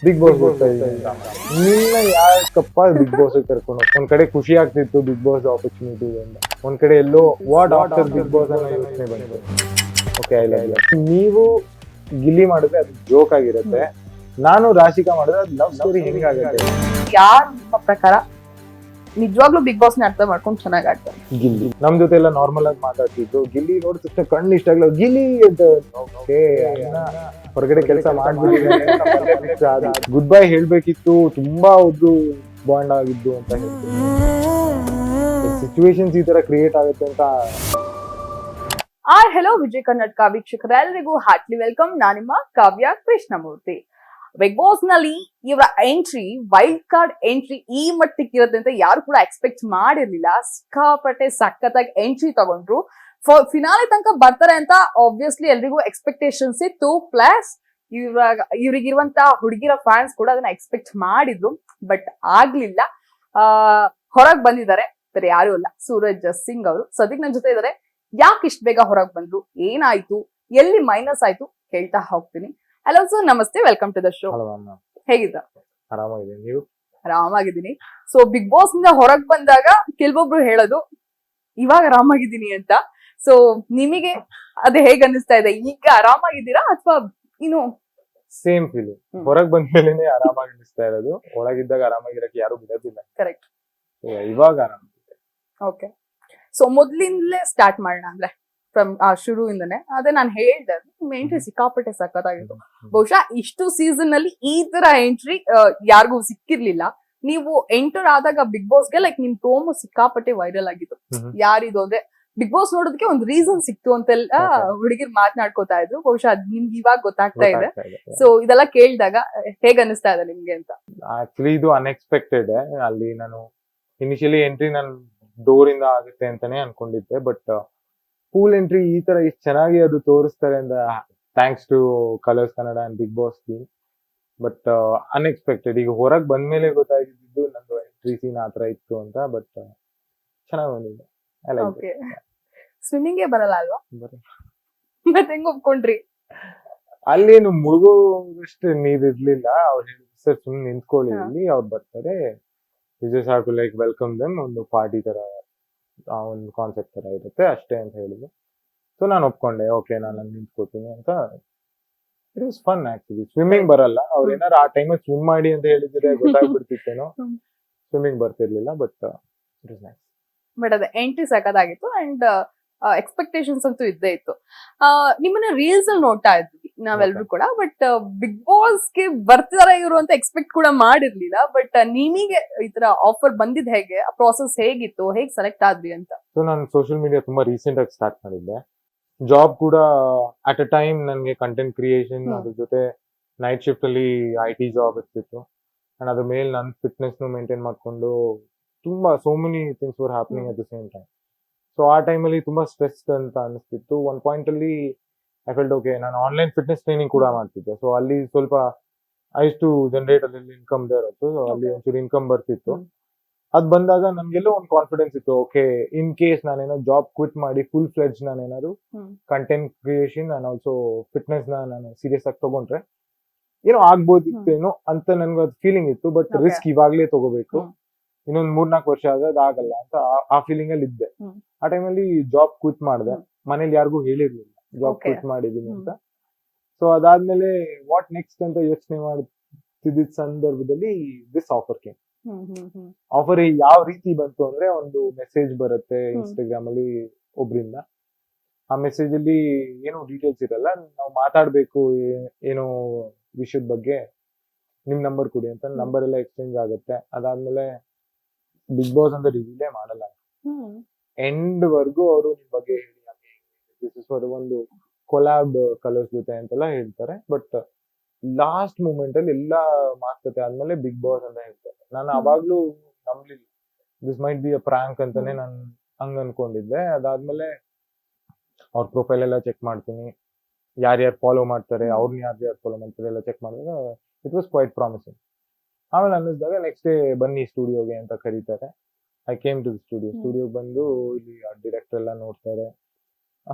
Big boss ಹೋಗ್ತಾ ಇದೀನಿ ಅಂತ. ನಿನ್ನ ಯಾಕಪ್ಪ ಬಿಗ್ ಬಾಸ್ ಕರ್ಕೊಂಡು ಒಂದ್ ಕಡೆ ಖುಷಿ ಆಗ್ತಿತ್ತು ಬಿಗ್ ಬಾಸ್ ಆಪರ್ಚುನಿಟಿ ಅಂತ, ಒಂದ್ ಕಡೆ ಎಲ್ಲೋ ವಾಟ್ ಆಫ್ಟರ್ ಬಿಗ್ ಬಾಸ್ ಅನ್ನೋ ಯೋಚನೆ ಬಂತು. Okay I love you. ನೀವು ಗಿಲ್ಲಿ ಮಾಡಿದ್ರೆ ಅದು ಜೋಕ್ ಆಗಿರುತ್ತೆ, ನಾನು ರಾಶಿಕಾ ಮಾಡಿದ್ರೆ ಅದು ಲವ್ ಸ್ಟೋರಿ ಹೆಂಗಾಗುತ್ತೆ. ಯಾರು ನಿಮ್ಮ ಪ್ರಕಾರ ನಿಜವಾಗ್ಲೂ ಬಿಗ್ ಬಾಸ್ ನ ಅರ್ಥ ಮಾಡ್ಕೊಂಡು ಚೆನ್ನಾಗಿ ಆಡ್ತಾರೆ? ಗಿಲ್ಲಿ ನಮ್ ಜೊತೆ ಎಲ್ಲ ನಾರ್ಮಲ್ ಆಗಿ ಮಾತಾಡ್ತಿದ್ರು, ಗಿಲ್ಲಿ ನೋಡಿದ ತಕ್ಷಣ ಕಣ್ಣು ಇಷ್ಟ ಆಗ್ಲ ಗಿಲ್ಲಿ ಅಂತ. ಓಕೆ ಹೊರಗಡೆ ಕೆಲಸ ಮಾಡ್ಬಿಟ್ಟಿದ್ದಾರೆ, ಗುಡ್ ಬೈ ಹೇಳ್ಬೇಕಿತ್ತು, ತುಂಬಾ ಉದ್ದು ಬಾಂಡ್ ಆಗಿದ್ದು ಅಂತ ಹೇಳ್ತೀವಿ. ಸಿಚುವೇಶನ್ಸ್ ಈ ತರ ಕ್ರಿಯೇಟ್ ಆಗುತ್ತೆ ಅಂತ. ಹೆಲೋ ವಿಜಯ್ ಕರ್ನಾಟಕ ವೀಕ್ಷಕರೆಲ್ಲರಿಗೂ ಹಾರ್ಟ್ಲಿ ವೆಲ್ಕಮ್. ನಾನು ನಿಮ್ಮ ಕಾವ್ಯ ಕೃಷ್ಣಮೂರ್ತಿ. ಬಿಗ್ ಬಾಸ್ ನಲ್ಲಿ ಇವರ ಎಂಟ್ರಿ, ವೈಲ್ಡ್ ಕಾರ್ಡ್ ಎಂಟ್ರಿ ಈ ಮಟ್ಟಿಗೆ ಇರುತ್ತೆ ಅಂತ ಯಾರು ಕೂಡ ಎಕ್ಸ್ಪೆಕ್ಟ್ ಮಾಡಿರ್ಲಿಲ್ಲ. ಸಿಕ್ಕಾಪಟ್ಟೆ ಸಖತ್ತಾಗಿ ಎಂಟ್ರಿ ತಗೊಂಡ್ರು. ಫಿನಾಲೆ ತನಕ ಬರ್ತಾರೆ ಅಂತ ಆಬ್ವಿಯಸ್ಲಿ ಎಲ್ರಿಗೂ ಎಕ್ಸ್ಪೆಕ್ಟೇಷನ್ಸ್ ಇತ್ತು. ಪ್ಲಸ್ ಇವ್ರಿಗಿರುವಂತ ಹುಡುಗಿರ ಫ್ಯಾನ್ಸ್ ಕೂಡ ಅದನ್ನ ಎಕ್ಸ್ಪೆಕ್ಟ್ ಮಾಡಿದ್ರು, ಬಟ್ ಆಗ್ಲಿಲ್ಲ. ಹೊರಗ್ ಬಂದಿದ್ದಾರೆ, ಬೇರೆ ಯಾರು ಅಲ್ಲ, ಸೂರಜ್ ಸಿಂಗ್ ಅವರು. ಸದ್ಯಕ್ಕೆ ನನ್ನ ಜೊತೆ ಇದಾರೆ. ಯಾಕೆ ಇಷ್ಟು ಬೇಗ ಹೊರಗೆ ಬಂದ್ರು, ಏನಾಯ್ತು, ಎಲ್ಲಿ ಮೈನಸ್ ಆಯ್ತು ಹೇಳ್ತಾ ಹೋಗ್ತೀನಿ. ಹಲೋ ಸರ್, ನಮಸ್ತೆ, ವೆಲ್ಕಮ್ ಟು ದ ಶೋ. ಹೇಗಿದ್ದ? ಆರಾಮಾಗಿದ್ದೀನಿ, ನೀವು? ಆರಾಮಾಗಿದ್ದೀನಿ. ಸೊ ಬಿಗ್ ಬಾಸ್ ಇಂದ ಹೊರಗ್ ಬಂದಾಗ ಕೆಲವೊಬ್ರು ಹೇಳೋದು ಇವಾಗ ಆರಾಮಾಗಿದ್ದೀನಿ ಅಂತ. ಸೊ ನಿಮಗೆ ಅದೇ ಹೇಗ್ ಅನಿಸ್ತಾ ಇದೆ? ಈಗ ಆರಾಮಾಗಿದ್ದೀರಾ ಅಥವಾ ಇನ್ನು? Same feeling. ಹೊರಗ್ ಬಂದ್ಮೇಲೆ ಆರಾಮಾಗಿ ಅನಿಸ್ತಾ ಇರೋದು, ಒಳಗಿದ್ದಾಗ ಆರಾಮಾಗಿರಕ್ಕೆ ಯಾರು ಬಿಡೋದಿಲ್ಲ. ಕರೆಕ್ಟ್. ಇವಾಗ ಆರಾಮ. ಓಕೆ, ಸೊ ಮೊದ್ಲಿಂದಲೇ ಸ್ಟಾರ್ಟ್ ಮಾಡೋಣ ಅಂದ್ರೆ ಫ್ರಮ್ ಶುರುವಿಂದನೇ. ಅದೇ ನಾನು ಹೇಳ್ದೆ, ಎಂಟ್ರಿ ಸಿಕ್ಕಾಪಟ್ಟೆ ಸಖತ್ತಾಗಿತ್ತು. ಬಹುಶಃ ಇಷ್ಟು ಸೀಸನ್ ಅಲ್ಲಿ ಈ ತರ ಎಂಟ್ರಿ ಯಾರಿಗೂ ಸಿಕ್ಕಿರ್ಲಿಲ್ಲ. ನೀವು ಎಂಟರ್ ಆದಾಗ ಬಿಗ್ ಬಾಸ್ಗೆ ಲೈಕ್ ನಿಮ್ ಪ್ರೋಮೋ ಸಿಕ್ಕಾಪಟ್ಟೆ ವೈರಲ್ ಆಗಿತ್ತು. ಯಾರಿದು ಅಂದ್ರೆ ಬಿಗ್ ಬಾಸ್ ನೋಡೋದಕ್ಕೆ ಒಂದು ರೀಸನ್ ಸಿಕ್ತು ಅಂತೆಲ್ಲ ಹುಡುಗಿರ್ ಮಾತನಾಡ್ಕೋತಾ ಇದ್ರು. ಬಹುಶಃ ಅದ್ ನಿಮ್ಗೆ ಇವಾಗ ಗೊತ್ತಾಗ್ತಾ ಇದೆ. ಸೊ ಇದೆಲ್ಲ ಕೇಳಿದಾಗ ಹೇಗ್ ಅನಿಸ್ತಾ ಇದೆ ನಿಮ್ಗೆ ಅಂತ? ಆಕ್ಚುಲಿ ಇದು ಅನ್ಎಕ್ಸ್ಪೆಕ್ಟೆಡ್. ಅಲ್ಲಿ ನಾನು ಇನಿಷಿಯಲಿ ಎಂಟ್ರಿ ನಾನು ಡೋರ್ ಇಂದ ಆಗುತ್ತೆ ಅಂತಾನೆ ಅನ್ಕೊಂಡಿದ್ದೆ, ಬಟ್ ಪೂಲ್ ಎಂಟ್ರಿ ಈ ತರ ಇಷ್ಟು ಚೆನ್ನಾಗಿ ಅದು ತೋರಿಸ್ತಾರೆ ಅಂತ thanks to Colors Kannada and Bigg Boss team. But unexpected. ಈಗ ಹೊರಗ್ ಬಂದ್ಮೇಲೆ ಗೊತ್ತಾಗಿದ್ದು ನಂದು ಎಂಟ್ರಿ ಸೀನ್ ಆತರ ಇತ್ತು ಅಂತ. ಬಟ್ ಚೆನ್ನಾಗಿ ಬಂದಿದೆ. ಸ್ವಿಮ್ಮಿಂಗೇ ಬರಲ್ಲ ಅಲ್ವಾ? ಮತ್ತೆ ಹೆಂಗ್ ಒಪ್ಕೊಂಡ್ರಿ? ಅಲ್ಲೇನು ಮುಳುಗೋಷ್ಟು ನೀರ್ ಇರ್ಲಿಲ್ಲ. ಅವ್ರು ಹೇಳಿದ್ರು ಸರ್ ಸುಮ್ಮನೆ ನಿಂತ್ಕೊಳ್ಳಿ, ಇಲ್ಲಿ ಅವ್ರು ಬರ್ತಾರೆ, just have to like welcome them, ಒಂದು ಪಾರ್ಟಿ ತರ ಒಂದು ಕಾನ್ಸೆಪ್ಟ್ ತರ ಇರುತ್ತೆ ಅಷ್ಟೇ ಅಂತ ಹೇಳಿದ್ರು. ಸೊ ನಾನು ಒಪ್ಕೊಂಡೆ, ಓಕೆ ನಾನು ನಿಂತ್ಕೋತೀನಿ ಅಂತ. It was fun actually. Swimming ಬರಲ್ಲ, ಅವ್ರು ಏನಾರು ಆ ಟೈಮಲ್ಲಿ ಸ್ವಿಮ್ ಮಾಡಿ ಅಂತ ಹೇಳಿದ್ರೆ ಗೊತ್ತಾಗ್ಬಿಡ್ತಿತ್ತೇನೋ. ಸ್ವಿಮ್ಮಿಂಗ್ ಬರ್ತಿರ್ಲಿಲ್ಲ, but it was nice. But ಅದೇ ಎಂಟ್ರಿ ಸಖತ್ತಾಗಿತ್ತು ಅಂಡ್ ಎಕ್ಸ್ಪೆಕ್ಟೇಷನ್ಸ್ ಅಂತೂ ಇದ್ದೇ ಇತ್ತು. ನಿಮ್ಮನ್ನ ರೀಲ್ಸ್ ಅಲ್ಲಿ ನೋಡ್ತಾ ಇದ್ವಿ ನಾವೆಲ್ಲರೂ ಕೂಡ, ಬಟ್ ಬಿಗ್ ಬಾಸ್ ಗೆ ಬರ್ತಿದಾರೆ ಇವರು ಅಂತ ಎಕ್ಸ್ಪೆಕ್ಟ್ ಕೂಡ ಮಾಡಿರ್ಲಿಲ್ಲ. ಬಟ್ ನಿಮಗೆ ಈ ತರ ಆಫರ್ ಬಂದಿದ್ ಹೇಗೆ? ಆ ಪ್ರಾಸೆಸ್ ಹೇಗಿತ್ತು, ಹೇಗ್ ಸೆಲೆಕ್ಟ್ ಆದ್ರಿ ಅಂತ? ಸೊ ನಾನು ಸೋಷಿಯಲ್ ಮೀಡಿಯಾ ತುಂಬಾ ರೀಸೆಂಟ್ ಆಗಿ ಸ್ಟಾರ್ಟ್ ಮಾಡಿದ್ದೆ. ಜಾಬ್ ಕೂಡ ಅಟ್ ಅ ಟೈಮ್ ನನಗೆ ಕಂಟೆಂಟ್ ಕ್ರಿಯೇಷನ್, ಅದ್ರ ಜೊತೆ ನೈಟ್ ಶಿಫ್ಟ್ ಅಲ್ಲಿ IT ಜಾಬ್ ಇರ್ತಿತ್ತು. ಅಂಡ್ ಅದ್ರ ಮೇಲೆ ನನ್ನ ಫಿಟ್ನೆಸ್ ಮೇಂಟೈನ್ ಮಾಡ್ಕೊಂಡು ತುಂಬಾ so many things were happening at the same time. So ಆ ಟೈಮಲ್ಲಿ ತುಂಬಾ ಸ್ಟ್ರೆಸ್ ಅಂತ ಅನಿಸ್ತಿತ್ತು. ಒಂದ್ ಪಾಯಿಂಟ್ ಅಲ್ಲಿ ಐ ಫೆಲ್ಟ್ ಓಕೆ, ನಾನು ಆನ್ಲೈನ್ ಫಿಟ್ನೆಸ್ ಟ್ರೈನಿಂಗ್ ಕೂಡ ಮಾಡ್ತಿದ್ದೆ. ಸೊ ಅಲ್ಲಿ ಸ್ವಲ್ಪ ಐಸ್ ಟು ಜನರೇಟ್ ಅಲ್ಲಿ ಇನ್ಕಮ್ ಇರುತ್ತೆ. ಸೊ ಅಲ್ಲಿ ಒಂಚೂರು ಇನ್ಕಮ್ ಬರ್ತಿತ್ತು. ಅದ್ ಬಂದಾಗ ನನ್ಗೆಲ್ಲೋ ಒಂದು ಕಾನ್ಫಿಡೆನ್ಸ್ ಇತ್ತು, ಓಕೆ ಇನ್ ಕೇಸ್ ನಾನೇನೋ ಜಾಬ್ ಕ್ವಿಟ್ ಮಾಡಿ ಫುಲ್ ಫ್ಲೆಡ್ಜ್ ನಾನೇನಾದ್ರು content creation and also fitness ನಾನು ಸೀರಿಯಸ್ ಆಗಿ ತಗೊಂಡ್ರೆ ಏನೋ ಆಗ್ಬೋದಿತ್ತೇನೋ ಅಂತ ನನ್ಗೆ ಅದು ಫೀಲಿಂಗ್ ಇತ್ತು. ಬಟ್ ರಿಸ್ಕ್ ಇವಾಗ್ಲೇ ತಗೋಬೇಕು, ಇನ್ನೊಂದ್ 3-4 ವರ್ಷ ಆಗೋದು ಆಗಲ್ಲ ಅಂತ ಆ ಫೀಲಿಂಗ್ ಅಲ್ಲಿ ಇದ್ದೆ. ಆ ಟೈಮಲ್ಲಿ ಜಾಬ್ ಕ್ವಿಟ್ ಮಾಡಿದೆ. ಮನೇಲಿ ಯಾರಿಗೂ ಹೇಳಿರ್ಲಿಲ್ಲ ಜಾಬ್ ಕ್ವಿಟ್ ಮಾಡಿದೀನಿ ಅಂತ. ಸೊ ಅದಾದ್ಮೇಲೆ ವಾಟ್ ನೆಕ್ಸ್ಟ್ ಅಂತ ಯೋಚನೆ ಮಾಡ್ತಿದ್ದ ಸಂದರ್ಭದಲ್ಲಿ ದಿಸ್ ಆಫರ್ ಕೇಮ್. ಆಫರ್ ಯಾವ ರೀತಿ ಬಂತು ಅಂದ್ರೆ, ಒಂದು ಮೆಸೇಜ್ ಬರುತ್ತೆ ಇನ್ಸ್ಟಾಗ್ರಾಮ್ ಅಲ್ಲಿ ಒಬ್ರಿಂದ. ಆ ಮೆಸೇಜ್ ಅಲ್ಲಿ ಏನು ಡೀಟೇಲ್ಸ್ ಇರಲ್ಲ, ನಾವು ಮಾತಾಡ್ಬೇಕು ಏನೋ ವಿಷಯದ ಬಗ್ಗೆ, ನಿಮ್ ನಂಬರ್ ಕೊಡಿ ಅಂತ. ನಂಬರ್ ಎಲ್ಲ ಎಕ್ಸ್ಚೇಂಜ್ ಆಗುತ್ತೆ. ಅದಾದ್ಮೇಲೆ ಬಿಗ್ ಬಾಸ್ ಅಂತ ರಿವೀಲೇ ಮಾಡಲ್ಲ, ಎಂಡ್ ವರ್ಗು ಅವರು ನಿಮ್ ಬಗ್ಗೆ ಹೇಳಿ ಒಂದು ಕೊಲಾಬ್ ಕಲರ್ಸ್ ಜೊತೆ ಅಂತೆಲ್ಲ ಹೇಳ್ತಾರೆ. ಬಟ್ ಲಾಸ್ಟ್ ಮೂಮೆಂಟ್ ಅಲ್ಲಿ ಎಲ್ಲಾ ಮಾತುಕತೆ ಆದ್ಮೇಲೆ ಬಿಗ್ ಬಾಸ್ ಅಂತ ಹೇಳ್ತಾರೆ. ನಾನು ಅವಾಗ್ಲೂ ನಂಬ್ಲಿಲ್ಲ, this might be a prank ಅಂತಾನೆ ನಾನು ಹಂಗ ಅನ್ಕೊಂಡಿದ್ದೆ. ಅದಾದ್ಮೇಲೆ ಅವ್ರ ಪ್ರೊಫೈಲ್ ಎಲ್ಲ ಚೆಕ್ ಮಾಡ್ತೀನಿ, ಯಾರ್ಯಾರು ಫಾಲೋ ಮಾಡ್ತಾರೆ, ಅವ್ರನ್ನ ಯಾರ್ಯಾರು ಫಾಲೋ ಮಾಡ್ತಾರೆ ಎಲ್ಲ ಚೆಕ್ ಮಾಡಿದಾಗ ಇಟ್ ವಾಸ್ ಕ್ವೈಟ್ ಪ್ರಾಮಿಸಿಂಗ್. ಆಮೇಲೆ ಅನ್ನಿಸ್ದಾಗ ನೆಕ್ಸ್ಟ್ ಡೇ ಬನ್ನಿ ಸ್ಟುಡಿಯೋಗೆ ಅಂತ ಕರೀತಾರೆ. I came to the studio ಬಂದು ಇಲ್ಲಿ ಡೈರೆಕ್ಟರ್ ಎಲ್ಲ ನೋಡ್ತಾರೆ,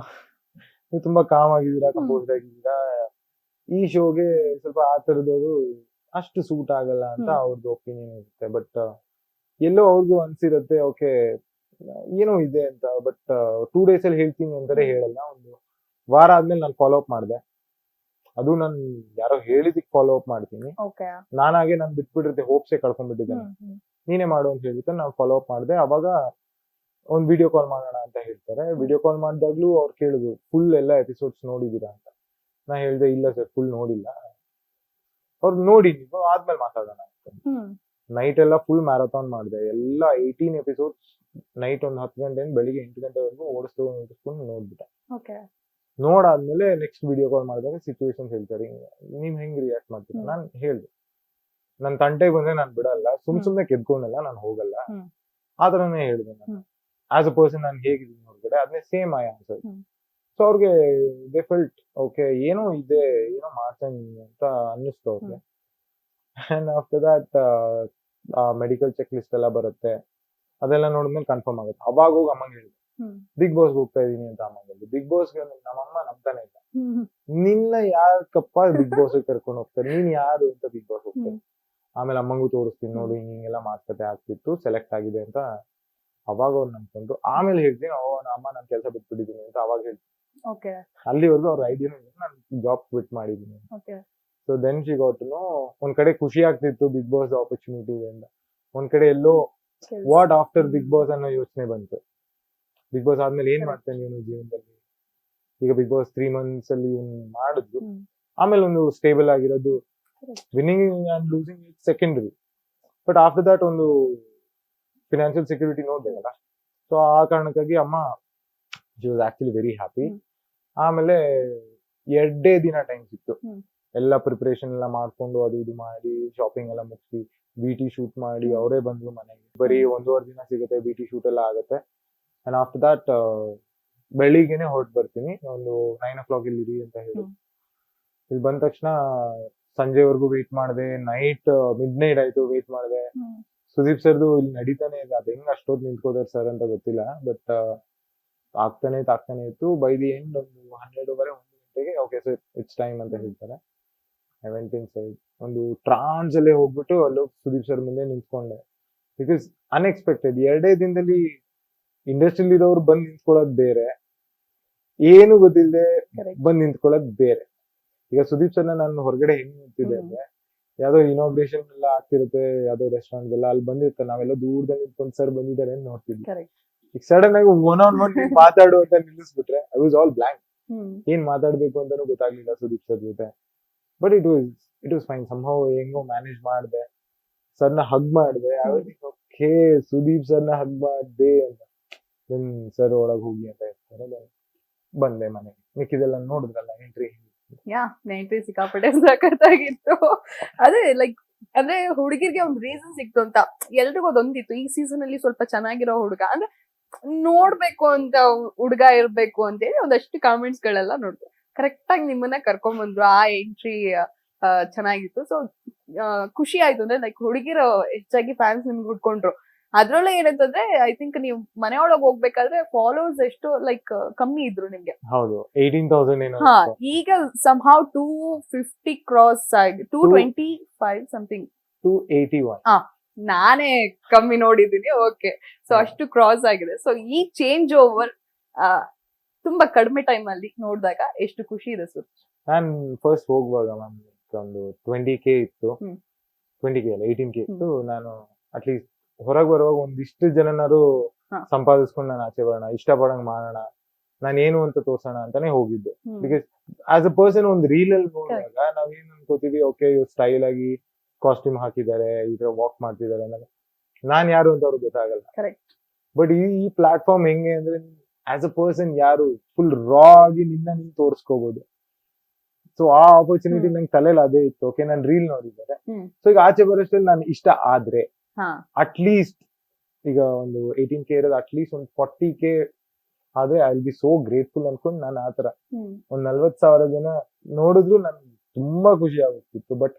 ನೀವು ತುಂಬಾ ಕಾಮ್ ಆಗಿದ್ದೀರಾ, ಕಂಪೋಸ್ಡ್ ಆಗಿದ್ದೀರಾ, ಈ ಶೋಗೆ ಸ್ವಲ್ಪ ಆ ತರದವರು ಅಷ್ಟು ಸೂಟ್ ಆಗಲ್ಲ ಅಂತ ಹ್ಮ್. ಅವ್ರದ್ದು ಒಪಿನಿಯನ್ ಇರುತ್ತೆ. ಬಟ್ ಎಲ್ಲೋ ಅವ್ರಿಗೂ ಅನ್ಸಿರುತ್ತೆ ಓಕೆ ಏನೋ ಇದೆ ಅಂತ. ಬಟ್ 2 days ಅಲ್ಲಿ ಹೇಳ್ತೀನಿ ಅಂತಾರೆ, ಹೇಳಲ್ಲ. ಒಂದು ವಾರ ಆದ್ಮೇಲೆ ನಾನು ಫಾಲೋ ಅಪ್ ಮಾಡಿದೆ. ಅದು ನಾನು ಯಾರೋ ಹೇಳಿದಕ್ಕೆ ಫಾಲೋ ಅಪ್ ಮಾಡ್ತೀನಿ. ಓಕೆ. ನಾನಾಗೆ ನಾನು ಬಿಟ್ಬಿಟ್ಟಿರ್ತೆ, ಹೋಪ್ಸೇ ಕಳ್ಕೊಂಡ್ಬಿಟ್ಟಿದ್ದೇನೆ. ನೀನೇ ಮಾಡು ಅಂತ ಹೇಳಿದ್ರೆ ನಾನು ಫಾಲೋ ಅಪ್ ಮಾಡಿದೆ. ಅವಾಗ ಒಂದ್ ವಿಡಿಯೋ ಕಾಲ್ ಮಾಡೋಣ ಅಂತ ಹೇಳ್ತಾರೆ. ವಿಡಿಯೋ ಕಾಲ್ ಮಾಡಿದಾಗ್ಲೂ ಅವ್ರು ಕೇಳಿದ್ರು ಫುಲ್ ಎಲ್ಲ ಎಪಿಸೋಡ್ಸ್ ನೋಡಿದೀರಾ ಅಂತ. ನಾ ಹೇಳ್ದೆ ಇಲ್ಲ ಸರ್ ಫುಲ್ ನೋಡಿಲ್ಲ. ಅವ್ರು ನೋಡಿ ನೀವು ಆದ್ಮೇಲೆ ಮಾತಾಡೋಣ ಅಂತ. ನೈಟ್ ಎಲ್ಲ ಫುಲ್ ಮ್ಯಾರಥಾನ್ ಮಾಡಿದೆ. ಎಲ್ಲ 18 ಎಪಿಸೋಡ್ಸ್ ನೈಟ್ ಒಂದು 10 ಗಂಟೆಯಿಂದ ಬೆಳಿಗ್ಗೆ 8 ಗಂಟೆವರೆಗೂ ಓಡಿಸ್ಕೊಂಡು ನೋಡ್ಬಿಟ್ಟೆ. ಓಕೆ. ನೋಡಾದ್ಮೇಲೆ ನೆಕ್ಸ್ಟ್ ವಿಡಿಯೋ ಕಾಲ್ ಮಾಡಿದಾಗ ಸಿಚುವೇಶನ್ ಹೇಳ್ತಾರೆ, ನೀವ್ ಹೆಂಗ್ ರಿಯಾಕ್ಟ್ ಮಾಡ್ತೀರಾ? ನಾನ್ ಹೇಳ್ದೆ ನನ್ ತಂಟೆಗೆ ಬಂದ್ರೆ ನಾನ್ ಬಿಡಲ್ಲ, ಸುಮ್ನೆ ಕೆದ್ಕೊಂಡಲ್ಲ ನಾನು ಹೋಗಲ್ಲ. ಆತರನೇ ಹೇಳಿದೆ ನಾನು. ಆಸ್ ಅ ಪರ್ಸನ್ ನಾನು ಹೇಗಿದ್ದೀನಿ ಹೊರಗಡೆ ಅದನ್ನೇ ಸೇಮ್ ಐ ಆನ್ಸರ್. ಸೊ ಅವ್ರಿಗೆ ದೇ ಫೆಲ್ಟ್ ಓಕೆ ಏನೋ ಇದೆ, ಏನೋ ಮಾಡ್ತಾನೆ ಅಂತ ಅನ್ನಿಸ್ತು ಅವ್ರಿಗೆ. And after that medical check list ಎಲ್ಲ ಬರುತ್ತೆ, ಅದೆಲ್ಲ ನೋಡಿದ್ಮೇಲೆ ಕನ್ಫರ್ಮ್ ಆಗುತ್ತೆ. ಅವಾಗ ಹೋಗಿ ಅಮ್ಮಂಗೆ ಹೇಳಿದೆ ಬಿಗ್ ಬಾಸ್ ಹೋಗ್ತಾ ಇದೀನಿ ಅಂತ. ಅಮ್ಮಂಗೆ ಬಿಗ್ ಬಾಸ್ ನಮ್ಮಮ್ಮ ನಂಬ್ತಾನೆ ಇಲ್ಲ. ನಿನ್ನ ಯಾಕಪ್ಪ ಬಿಗ್ ಬಾಸ್ ಕರ್ಕೊಂಡು ಹೋಗ್ತಾರೆ, ನೀನ್ ಯಾರು ಅಂತ ಬಿಗ್ ಬಾಸ್ ಹೋಗ್ತಾರೆ. ಆಮೇಲೆ ಅಮ್ಮಂಗೂ ತೋರಿಸ್ತೀನಿ ನೋಡು ಹಿಂಗೆಲ್ಲ ಮಾತುಕತೆ ಆಗ್ತಿತ್ತು, ಸೆಲೆಕ್ಟ್ ಆಗಿದೆ ಅಂತ. ಅವಾಗ ಅವ್ರು ನಂಬ್ಕೊಂಡು ಆಮೇಲೆ ಹೇಳ್ತೀನಿ ಅಮ್ಮ ನಾನು ಕೆಲಸ ಬಿಟ್ಬಿಟ್ಟಿದ್ದೀನಿ ಅಂತ ಅವಾಗ ಹೇಳ್ತೀನಿ. ಅಲ್ಲಿವರೆಗೂ ಅವ್ರ ಐಡಿಯಾ ನಾನು ಜಾಬ್ ಕ್ವಿಟ್ ಮಾಡಿದೀನಿ. So then she got to know. ಒಂದ್ ಕಡೆ ಖುಷಿ ಆಗ್ತಿತ್ತು ಬಿಗ್ ಬಾಸ್ ಆಪರ್ಚುನಿಟಿ ಇಂದ, ಒಂದ್ ಕಡೆ ಎಲ್ಲೋ ವಾಟ್ ಆಫ್ಟರ್ ಬಿಗ್ ಬಾಸ್ ಅನ್ನೋ ಯೋಚನೆ ಬಂತು. ಬಿಗ್ ಬಾಸ್ ಆದ್ಮೇಲೆ ಏನ್ ಮಾಡ್ತೇನೆ ಇವನು ಜೀವನದಲ್ಲಿ. ಈಗ ಬಿಗ್ ಬಾಸ್ 3 months ಅಲ್ಲಿ ಮಾಡಿದ್ರು, ಆಮೇಲೆ ಒಂದು ಸ್ಟೇಬಲ್ ಆಗಿರೋದು, winning and losing secondary. But after that ಒಂದು ಫಿನಾನ್ಷಿಯಲ್ ಸೆಕ್ಯೂರಿಟಿ ನೋಡ್ಬೇಕಲ್ಲ. ಸೊ ಆ ಕಾರಣಕ್ಕಾಗಿ ಅಮ್ಮ she was actually very happy. ಆಮೇಲೆ 2 ದಿನ ಟೈಮ್ ಸಿಕ್ತು, ಎಲ್ಲ ಪ್ರಿಪರೇಷನ್ ಎಲ್ಲ ಮಾಡ್ಕೊಂಡು ಅದು ಇದು ಮಾಡಿ ಶಾಪಿಂಗ್ ಎಲ್ಲ ಮುಗಿಸಿ BT ಶೂಟ್ ಮಾಡಿ ಅವರೇ ಬಂದ್ರು ಮನೆಗೆ. ಬರೀ 1.5 ದಿನ ಸಿಗುತ್ತೆ, BT ಶೂಟ್ ಎಲ್ಲ ಆಗುತ್ತೆ. ಅಂಡ್ ಆಫ್ಟರ್ ದಟ್ ಬೆಳಿಗ್ಗೆನೆ ಹೊರಟು ಬರ್ತೀನಿ. ಒಂದು 9 o'clock ಇಲ್ಲಿ ಅಂತ ಹೇಳಿ ಇಲ್ಲಿ ಬಂದ ತಕ್ಷಣ ಸಂಜೆವರೆಗೂ ವೇಟ್ ಮಾಡಿದೆ. ನೈಟ್ ಮಿಡ್ ಆಯ್ತು, ವೇಟ್ ಮಾಡಿದೆ. ಸುದೀಪ್ ಸರ್ದು ಇಲ್ಲಿ ನಡೀತಾನೆ ಇದೆ, ಅದ್ ಹೆಂಗ್ ಅಷ್ಟೊತ್ತು ನಿಂತ್ಕೋದಾರ ಸರ್ ಅಂತ ಗೊತ್ತಿಲ್ಲ. ಬಟ್ ಆಗ್ತಾನೆ ಇತ್ತು. ಬೈ ದಿ ಎಂಡ್ ಒಂದು 12:30 1 ಗಂಟೆಗೆ ಓಕೆ ಸರ್ ಇಟ್ಸ್ ಟೈಮ್ ಅಂತ ಹೇಳ್ತಾರೆ. I went in side. ಒಂದು ಟ್ರಾನ್ಸ್ ಅಲ್ಲೇ ಹೋಗ್ಬಿಟ್ಟು ಅಲ್ಲೂ ಸುದೀಪ್ ಸರ್ ಮುಂದೆ ನಿಂತ್ಕೊಂಡೆ. ಬಿಕಾಸ್ ಅನ್ಎಕ್ಸ್ಪೆಕ್ಟೆಡ್ 2 ದಿನದಲ್ಲಿ ಇಂಡಸ್ಟ್ರಿಯಲ್ಲಿ ಇರೋರು ಬಂದ್ ನಿಂತ್ಕೊಳ್ಳೋದು ಬೇರೆ, ಏನು ಗೊತ್ತಿಲ್ಲದೆ ಬಂದ್ ನಿಂತ್ಕೊಳ್ಳೋದು ಬೇರೆ. ಈಗ ಸುದೀಪ್ ಸರ್ನ ನಾನು ಹೊರಗಡೆ ಹೆಂಗ್ ನಿಂತಿದ್ದೆ ಅಂದ್ರೆ, ಯಾವ್ದೋ ಇನಾಗ್ರೇಷನ್ ಎಲ್ಲ ಆಗ್ತಿರುತ್ತೆ ಯಾವ್ದೋ ರೆಸ್ಟೋರೆಂಟ್ ಎಲ್ಲ, ಅಲ್ಲಿ ಬಂದಿರ್ತಾರೆ, ನಾವೆಲ್ಲ ದೂರದಲ್ಲಿ ನಿಂತ್ಕೊಂಡು ಸರ್ ಬಂದಿದ್ದಾರೆ ಅಂತ ನೋಡ್ತಿದ್ವಿ. ಈಗ ಸಡನ್ ಆಗಿ ಒನ್ ಮಾತಾಡು ಅಂತ ನಿಲ್ಲಿಸ್ಬಿಟ್ರೆ ಐ ವಾಸ್ ಆಲ್ ಬ್ಲಾಂಕ್. ಏನ್ ಮಾತಾಡ್ಬೇಕು ಅಂತಾನು ಗೊತ್ತಾಗ್ಲಿಲ್ಲ ಸುದೀಪ್ ಸರ್ ಜೊತೆ. But it was fine. Somehow ಹೆಂಗೋ ಮ್ಯಾನೇಜ್ ಮಾಡಿದೆ. ಸರ್ನ ಹಗ್ ಮಾಡಿದೆ. ಓಕೆ ಸುದೀಪ್ ಸರ್ನ ಹಗ್ ಮಾಡಿದೆ ಅಂತ ದೆನ್ ಸರ್ ಒಳಗ್ ಹೋಗಿ ಅಂತ ಹೇಳ್ತಾರೆ. ಬಂದೆ ಮನೆಗೆ. ಮಿಕ್ಕಿದೆಲ್ಲ ನೋಡಿದ್ರಲ್ಲ ಎಂಟ್ರಿ. ಎಂಟ್ರಿ ಸಿಕ್ಕಾಪಟ್ಟೆ ಸಖತ್ತಾಗಿತ್ತು. ಅದೇ ಲೈಕ್ ಅಂದ್ರೆ ಹುಡುಗಿರ್ಗೆ ಒಂದ್ ರೀಸನ್ ಸಿಕ್ತು ಅಂತ ಎಲ್ರಿಗೂ ಅದೊಂದಿತ್ತು. ಈ ಸೀಸನ್ ಅಲ್ಲಿ ಸ್ವಲ್ಪ ಚೆನ್ನಾಗಿರೋ ಹುಡುಗ ಅಂದ್ರೆ ನೋಡ್ಬೇಕು ಅಂತ ಹುಡುಗ ಇರ್ಬೇಕು ಅಂತ ಹೇಳಿ ಒಂದಷ್ಟು ಕಾಮೆಂಟ್ಸ್ ಗಳೆಲ್ಲ ನೋಡ್ತು. ಕರೆಕ್ಟ್ ಆಗಿ ನಿಮ್ಮನ್ನ ಕರ್ಕೊಂಡ್ ಬಂದ್ರು. ಆ ಎಂಟ್ರಿ ಚೆನ್ನಾಗಿತ್ತು. ಸೊ ಖುಷಿ ಆಯ್ತು. ಅಂದ್ರೆ ಲೈಕ್ ಹುಡುಗಿರು ಹೆಚ್ಚಾಗಿ ಫ್ಯಾನ್ಸ್ ನಿಮ್ಗೆ ಹುಡ್ಕೊಂಡ್ರು. ಅದ್ರಲ್ಲೇ ಏನಂತಂದ್ರೆ ಐ ಥಿಂಕ್ ನೀವು ಮನೆಯೊಳಗೆ ಹೋಗ್ಬೇಕಾದ್ರೆ ಫಾಲೋವರ್ಸ್ ಎಷ್ಟು ಲೈಕ್ ಕಮ್ಮಿ ಇದ್ರು ನಿಮ್ಗೆ. ಹೌದು 18,000 ಏನೋ. ಈಗ somehow 250 ಕ್ರಾಸ್ ಆಗಿ 225 ಸಮಥಿಂಗ್ 281. ನಾನೇ ಕಮ್ಮಿ ನೋಡಿದೀನಿ. ಓಕೆ, ಸೊ ಅಷ್ಟು ಕ್ರಾಸ್ ಆಗಿದೆ. ಸೊ ಈ ಚೇಂಜ್ ಓವರ್ ತುಂಬಾ ಕಡಿಮೆ ಟೈಮ್ ಅಲ್ಲಿ ನೋಡಿದಾಗ ಎಷ್ಟು ಖುಷಿ ಇದೆ ಸರ್. ನಾನ್ ಫಸ್ಟ್ ಹೋಗುವಾಗ ಮ್ಯಾಮ್ ಒಂದು 20K ಇತ್ತು. 20K ಅಲ್ಲ 18K ಇತ್ತು. ನಾನು ಅಟ್ಲೀಸ್ಟ್ ಹೊರಗೆ ಬರುವಾಗ ಒಂದಿಷ್ಟು ಜನನಾರು ಸಂಪಾದಿಸ್ಕೊಂಡು ನಾನು ಆಚೆ ಬರೋಣ, ಇಷ್ಟಪಡಂಗ್ ಮಾಡೋಣ, ನಾನು ಏನು ಅಂತ ತೋರ್ಸೋಣ ಅಂತಾನೆ ಹೋಗಿದ್ದು. ಬಿಕಾಸ್ ಆಸ್ ಅ ಪರ್ಸನ್ ಒಂದು ರೀಲ್ ಅಲ್ಲಿ ನೋಡಿದಾಗ ನಾವೇನ್ ಅನ್ಕೋತೀವಿ, ಓಕೆ ಇವ್ರು ಸ್ಟೈಲ್ ಆಗಿ ಕಾಸ್ಟ್ಯೂಮ್ ಹಾಕಿದ್ದಾರೆ, ಈ ತರ ವಾಕ್ ಮಾಡ್ತಿದ್ದಾರೆ, ನಾನ್ ಯಾರು ಅಂತ ಅವ್ರಿಗೆ ಗೊತ್ತಾಗಲ್ಲ. ಬಟ್ ಈ ಪ್ಲಾಟ್ಫಾರ್ಮ್ ಹೆಂಗೆ ಅಂದ್ರೆ ಆಸ್ ಅ ಪರ್ಸನ್ ಯಾರು ಫುಲ್ ರಾ ಆಗಿ ನಿನ್ನ ನೀನ್ ತೋರಿಸ್ಕೋಬಹುದು. ಸೊ ಆ ಆಪರ್ಚುನಿಟಿ ನಂಗೆ ತಲೆಯಲ್ಲಿ ಅದೇ ಇತ್ತು. ಓಕೆ ನಾನು ರೀಲ್ ನೋಡಿದ್ದಾರೆ. ಸೊ ಈಗ ಆಚೆ ಬರೋಷ್ಟಲ್ಲಿ ನಾನು ಇಷ್ಟ ಆದ್ರೆ ಅಟ್ಲೀಸ್ಟ್ ಈಗ ಒಂದು 18K ಇರೋದು ಅಟ್ಲೀಸ್ಟ್ ಒಂದು 40K ಆದ್ರೆ I will be so grateful ಅನ್ಕೊಂಡು ನಾನು ಆತರ ಒಂದ್ 40,000 ಜನ ನೋಡಿದ್ರು ನನ್ಗೆ ತುಂಬಾ ಖುಷಿ ಆಗುತ್ತಿತ್ತು. ಬಟ್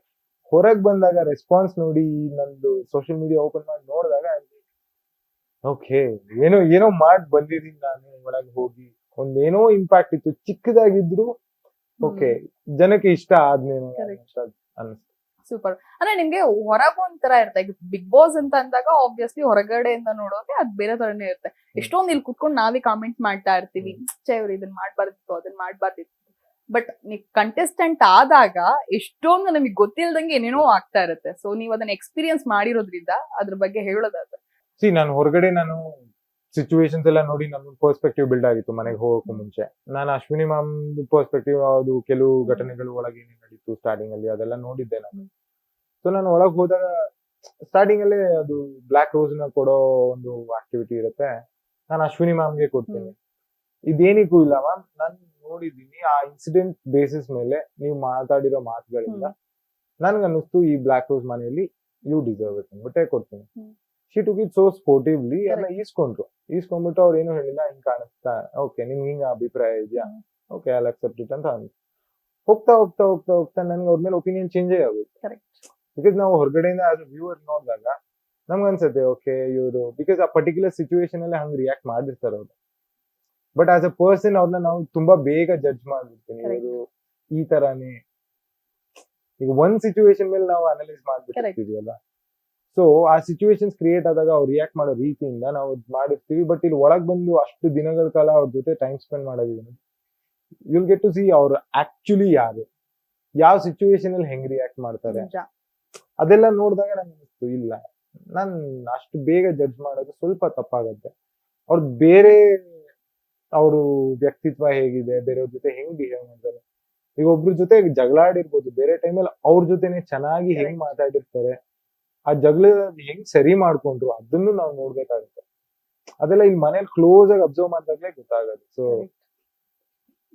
ಹೊರಗ್ ಬಂದಾಗ ರೆಸ್ಪಾನ್ಸ್ ನೋಡಿ ನಂದು ಸೋಷಿಯಲ್ ಮೀಡಿಯಾ ಓಪನ್ ಮಾಡಿ ನೋಡಿದಾಗ ಓಕೆ ಏನೋ ಮಾಡಿ ಬಂದಿದ್ದೀನಿ ನಾನು ಒಳಗೆ ಹೋಗಿ. ಒಂದೇನೋ ಇಂಪ್ಯಾಕ್ಟ್ ಇತ್ತು, ಚಿಕ್ಕದಾಗಿದ್ರು ಓಕೆ ಜನಕ್ಕೆ ಇಷ್ಟ ಆದ್ನೇನೋ ಅನಿಸ್ತು. ಸೂಪರ್. ಅಂದ್ರೆ ನಿಮ್ಗೆ ಹೊರಗ್ ಒಂಥರ ಇರುತ್ತೆ, ಈಗ ಬಿಗ್ ಬಾಸ್ ಅಂತ ಅಂದಾಗ ಆಬ್ವಿಯಸ್ಲಿ ಹೊರಗಡೆಯಿಂದ ನೋಡೋಕೆ ಅದ್ ಬೇರೆ ತರನೇ ಇರುತ್ತೆ. ಎಷ್ಟೊಂದ್ ಇಲ್ಲಿ ಕುತ್ಕೊಂಡು ನಾವೇ ಕಾಮೆಂಟ್ ಮಾಡ್ತಾ ಇರ್ತೀವಿ, ಛೇ ಇವ್ರು ಇದನ್ನ ಮಾಡ್ಬಾರ್ದಿತ್ತು ಅದನ್ನ ಮಾಡ್ಬಾರ್ದಿತ್ತು. ಬಟ್ ನೀವ್ ಕಂಟೆಸ್ಟೆಂಟ್ ಆದಾಗ ಎಷ್ಟೊಂದು ನಮಗೆ ಗೊತ್ತಿಲ್ದಂಗೆ ಏನೇನೋ ಆಗ್ತಾ ಇರುತ್ತೆ. ಸೊ ನೀವ್ ಅದನ್ನ ಎಕ್ಸ್ಪೀರಿಯನ್ಸ್ ಮಾಡಿರೋದ್ರಿಂದ ಅದ್ರ ಬಗ್ಗೆ ಹೇಳೋದಾದ್ರೆ. ನಾನು ಹೊರಗಡೆ ಸಿಚುವೇಶನ್ಸ್ ಎಲ್ಲ ನೋಡಿ ನನ್ನ ಪರ್ಸ್ಪೆಕ್ಟಿವ್ ಬಿಲ್ಡ್ ಆಗಿತ್ತು ಮನೆಗೆ ಹೋಗೋಕ್ಕೂ ಮುಂಚೆ. ನಾನು ಅಶ್ವಿನಿ ಮ್ಯಾಮ್ ಪರ್ಸ್ಪೆಕ್ಟಿವ್ ಅದು ಕೆಲವು ಘಟನೆಗಳು ಒಳಗೆ ಏನೇನ್ ನಡೀತು ಸ್ಟಾರ್ಟಿಂಗ್ ಅಲ್ಲಿ ಅದೆಲ್ಲ ನೋಡಿದ್ದೆ ನಾನು. ಸೊ ನಾನು ಒಳಗ್ ಹೋದಾಗ ಸ್ಟಾರ್ಟಿಂಗ್ ಅಲ್ಲೇ ಅದು ಬ್ಲಾಕ್ ರೋಸ್ ನ ಕೊಡೋ ಒಂದು ಆಕ್ಟಿವಿಟಿ ಇರುತ್ತೆ, ನಾನು ಅಶ್ವಿನಿ ಮ್ಯಾಮ್ಗೆ ಕೊಡ್ತೀನಿ. ಇದೇನಿಕ್ಕೂ ಇಲ್ಲ ಮ್ಯಾಮ್, ನಾನು ನೋಡಿದ್ದೀನಿ ಆ ಇನ್ಸಿಡೆಂಟ್ ಬೇಸಿಸ್ ಮೇಲೆ ನೀವು ಮಾತಾಡಿರೋ ಮಾತುಗಳಿಂದ ನನ್ಗನ್ನಿಸ್ತು ಈ ಬ್ಲಾಕ್ ರೋಸ್ ಮನೆಯಲ್ಲಿ ಯು ಡಿಸರ್ವ್ ಇಟ್ ಅಂದ್ಬಿಟ್ಟೆ ಕೊಡ್ತೀನಿ. ಶಿ ಟುಕ್ ಇಟ್ ಸೋ ಸ್ಪೋರ್ಟಿವ್ಲಿ ಎಲ್ಲ ಈಸ್ಕೊಂಡ್ಬಿಟ್ಟು ಅವ್ರು ಏನು ಹೇಳಿಲ್ಲ, ಹಿಂಗ್ ಕಾಣಿಸ್ತಾ ಓಕೆ ನಿಮ್ಗೆ ಹಿಂಗ ಅಭಿಪ್ರಾಯ ಇದೆಯಾ, ಓಕೆ ಐ ಅಕ್ಸೆಪ್ಟ್ ಇಟ್ ಅಂತ ಅಂದ್ರು. ಹೋಗ್ತಾ ಹೋಗ್ತಾ ಹೋಗ್ತಾ ಹೋಗ್ತಾ ನನ್ಗೆ ಅವ್ರ ಮೇಲೆ ಒಪಿನಿಯನ್ ಚೇಂಜೇ ಆಗುತ್ತೆ. ಬಿಕಾಸ್ ನಾವು ಹೊರಗಡೆಯಿಂದ ಆಸ್ ವ್ಯೂವರ್ ನೋಡಿದಾಗ ನಮ್ಗೆ ಅನ್ಸುತ್ತೆ ಓಕೆ ಇವರು ಬಿಕಾಸ್ ಆ ಪರ್ಟಿಕ್ಯುಲರ್ ಸಿಚುವೇಶನ್ ಅಲ್ಲಿ ಹಂಗ್ ರಿಯಾಕ್ಟ್ ಮಾಡಿರ್ತಾರೆ ಅವ್ರು. ಬಟ್ ಆಸ್ ಅ ಪರ್ಸನ್ ಅವ್ರನ್ನ ನಾವು ತುಂಬಾ ಬೇಗ ಜಡ್ಜ್ ಮಾಡ್ಬಿಡ್ತೀನಿ, ಇವರು ಈ ತರಾನೇ. ಈಗ ಒಂದ್ ಸಿಚುವೇಶನ್ ಮೇಲೆ ನಾವು ಅನಲೈಸ್ ಮಾಡ್ಬಿಟ್ಟಿರ್ತೀವಲ್ಲ, ಸೊ ಆ ಸಿಚುವೇಶನ್ಸ್ ಕ್ರಿಯೇಟ್ ಆದಾಗ ಅವ್ರು ರಿಯಾಕ್ಟ್ ಮಾಡೋ ರೀತಿಯಿಂದ ನಾವು ಮಾಡಿರ್ತೀವಿ. ಬಟ್ ಇಲ್ಲಿ ಒಳಗ್ ಬಂದು ಅಷ್ಟು ದಿನಗಳ ಕಾಲ ಅವ್ರ ಜೊತೆ ಟೈಮ್ ಸ್ಪೆಂಡ್ ಮಾಡೋದಿದೆ, ಯುಲ್ ಗೆಟ್ ಟು ಸಿ ಅವ್ರು ಆಕ್ಚುಲಿ ಯಾರು, ಯಾವ ಸಿಚುವೇಶನ್ ಅಲ್ಲಿ ಹೆಂಗ್ ರಿಯಾಕ್ಟ್ ಮಾಡ್ತಾರೆ ಅದೆಲ್ಲ ನೋಡಿದಾಗ ನಂಗೆ ಅನಿಸ್ತು ಇಲ್ಲ, ನಾನ್ ಅಷ್ಟು ಬೇಗ ಜಡ್ಜ್ ಮಾಡೋದು ಸ್ವಲ್ಪ ತಪ್ಪಾಗತ್ತೆ. ಅವ್ರ ಬೇರೆ ಅವರು ವ್ಯಕ್ತಿತ್ವ ಹೇಗಿದೆ, ಬೇರೆಯವ್ರ ಜೊತೆ ಹೆಂಗ್ ಬಿಹೇವ್ ಮಾಡ್ತಾರೆ, ಈಗ ಒಬ್ರ ಜೊತೆ ಜಗಳ ಆಡಿರ್ಬೋದು, ಬೇರೆ ಟೈಮಲ್ಲಿ ಅವ್ರ ಜೊತೆನೆ ಚೆನ್ನಾಗಿ ಹೆಂಗ್ ಮಾತಾಡಿರ್ತಾರೆ, ಆ ಜಗಳ ಹೆಂಗ್ ಸರಿ ಮಾಡ್ಕೊಂಡ್ರು ಅದನ್ನು ನಾವು ನೋಡ್ಬೇಕಾಗುತ್ತೆ. ಅದೆಲ್ಲ ಇಲ್ಲಿ ಮನೇಲಿ ಕ್ಲೋಸ್ ಆಗಿ ಅಬ್ಸರ್ವ್ ಮಾಡಿದಾಗ್ಲೇ ಗೊತ್ತಾಗದು.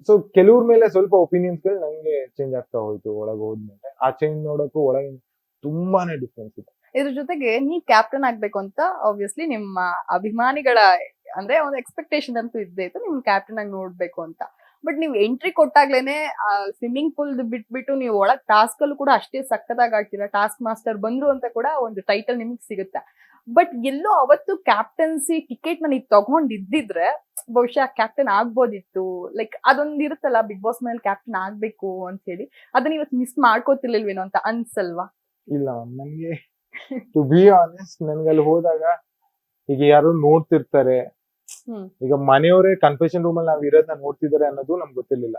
ಸೊ ಕೆಲವ್ರ ಮೇಲೆ ಸ್ವಲ್ಪ ಒಪಿನಿಯನ್ಸ್ ಗಳು ನಂಗೆ ಚೇಂಜ್ ಆಗ್ತಾ ಹೋಯ್ತು ಒಳಗೆ ಹೋದ್ಮೇಲೆ. ಆ ಚೇಂಜ್ ನೋಡಕ್ಕೂ ಒಳಗೆ ತುಂಬಾನೇ ಡಿಫ್ರೆನ್ಸ್ ಇದೆ. ಇದ್ರ ಜೊತೆಗೆ ನೀವ್ ಕ್ಯಾಪ್ಟನ್ ಆಗ್ಬೇಕು ಅಂತ ಆಬ್ವಿಯಸ್ಲಿ ನಿಮ್ಮ ಅಭಿಮಾನಿಗಳ ಅಂದ್ರೆ ಒಂದು ಎಕ್ಸ್ಪೆಕ್ಟೇಷನ್ ಅಂತೂ ಇದ್ದೇ ಇತ್ತು, ನಿಮ್ ಕ್ಯಾಪ್ಟನ್ ಆಗಿ ನೋಡ್ಬೇಕು ಅಂತ. ಬಟ್ ನೀವ್ ಎಂಟ್ರಿ ಕೊಟ್ಟಾಗ್ಲೇನೆ ಸ್ವಿಮ್ಮಿಂಗ್ ಪೂಲ್ ಬಿಟ್ಬಿಟ್ಟು ನೀವು ಒಳಗ್ ಟಾಸ್ಕ್ ಅಲ್ಲೂ ಕೂಡ ಅಷ್ಟೇ ಸಕ್ಕದಾಗಿ ಆಡ್ತೀರಾ. ಟಾಸ್ಕ್ ಮಾಸ್ಟರ್ ಬಂದ್ರು ಅಂತ ಕೂಡ ಒಂದು ಟೈಟಲ್ ನಿಮ್ಗೆ ಸಿಗುತ್ತೆ. ಬಟ್ ಎಲ್ಲೋ ಅವತ್ತು ಕ್ಯಾಪ್ಟನ್ಸಿ ಟಿಕೆಟ್ ನ ನೀವು ತಗೊಂಡಿದ್ದಿದ್ರೆ ಬಹುಶಃ ಕ್ಯಾಪ್ಟನ್ ಆಗ್ಬೋದಿತ್ತು. ಲೈಕ್ ಅದೊಂದ್ ಇರುತ್ತಲ್ಲ ಬಿಗ್ ಬಾಸ್ ಮೇಲೆ ಕ್ಯಾಪ್ಟನ್ ಆಗ್ಬೇಕು ಅಂತ ಹೇಳಿ, ಅದನ್ನ ಇವತ್ತು ಮಿಸ್ ಮಾಡ್ಕೋತಿರ್ಲಿಲ್ವೇನೋ ಅಂತ ಅನ್ಸಲ್ವಾ? ಇಲ್ಲ ನನ್ಗೆ ಟು ಬಿ ಆನೆಸ್ಟ್, ನನ್ಗೆ ಅಲ್ಲಿ ಹೋದಾಗ ಈಗ ಯಾರು ನೋಡ್ತಿರ್ತಾರೆ, ಈಗ ಮನೆಯವರೇ ಕನ್ಫೆಷನ್ ರೂಮ್ ಅಲ್ಲಿ ನಾವ್ ಇರೋದನ್ನ ನೋಡ್ತಿದಾರೆ ಅನ್ನೋದು ನಮ್ಗೆ ಗೊತ್ತಿರ್ಲಿಲ್ಲ.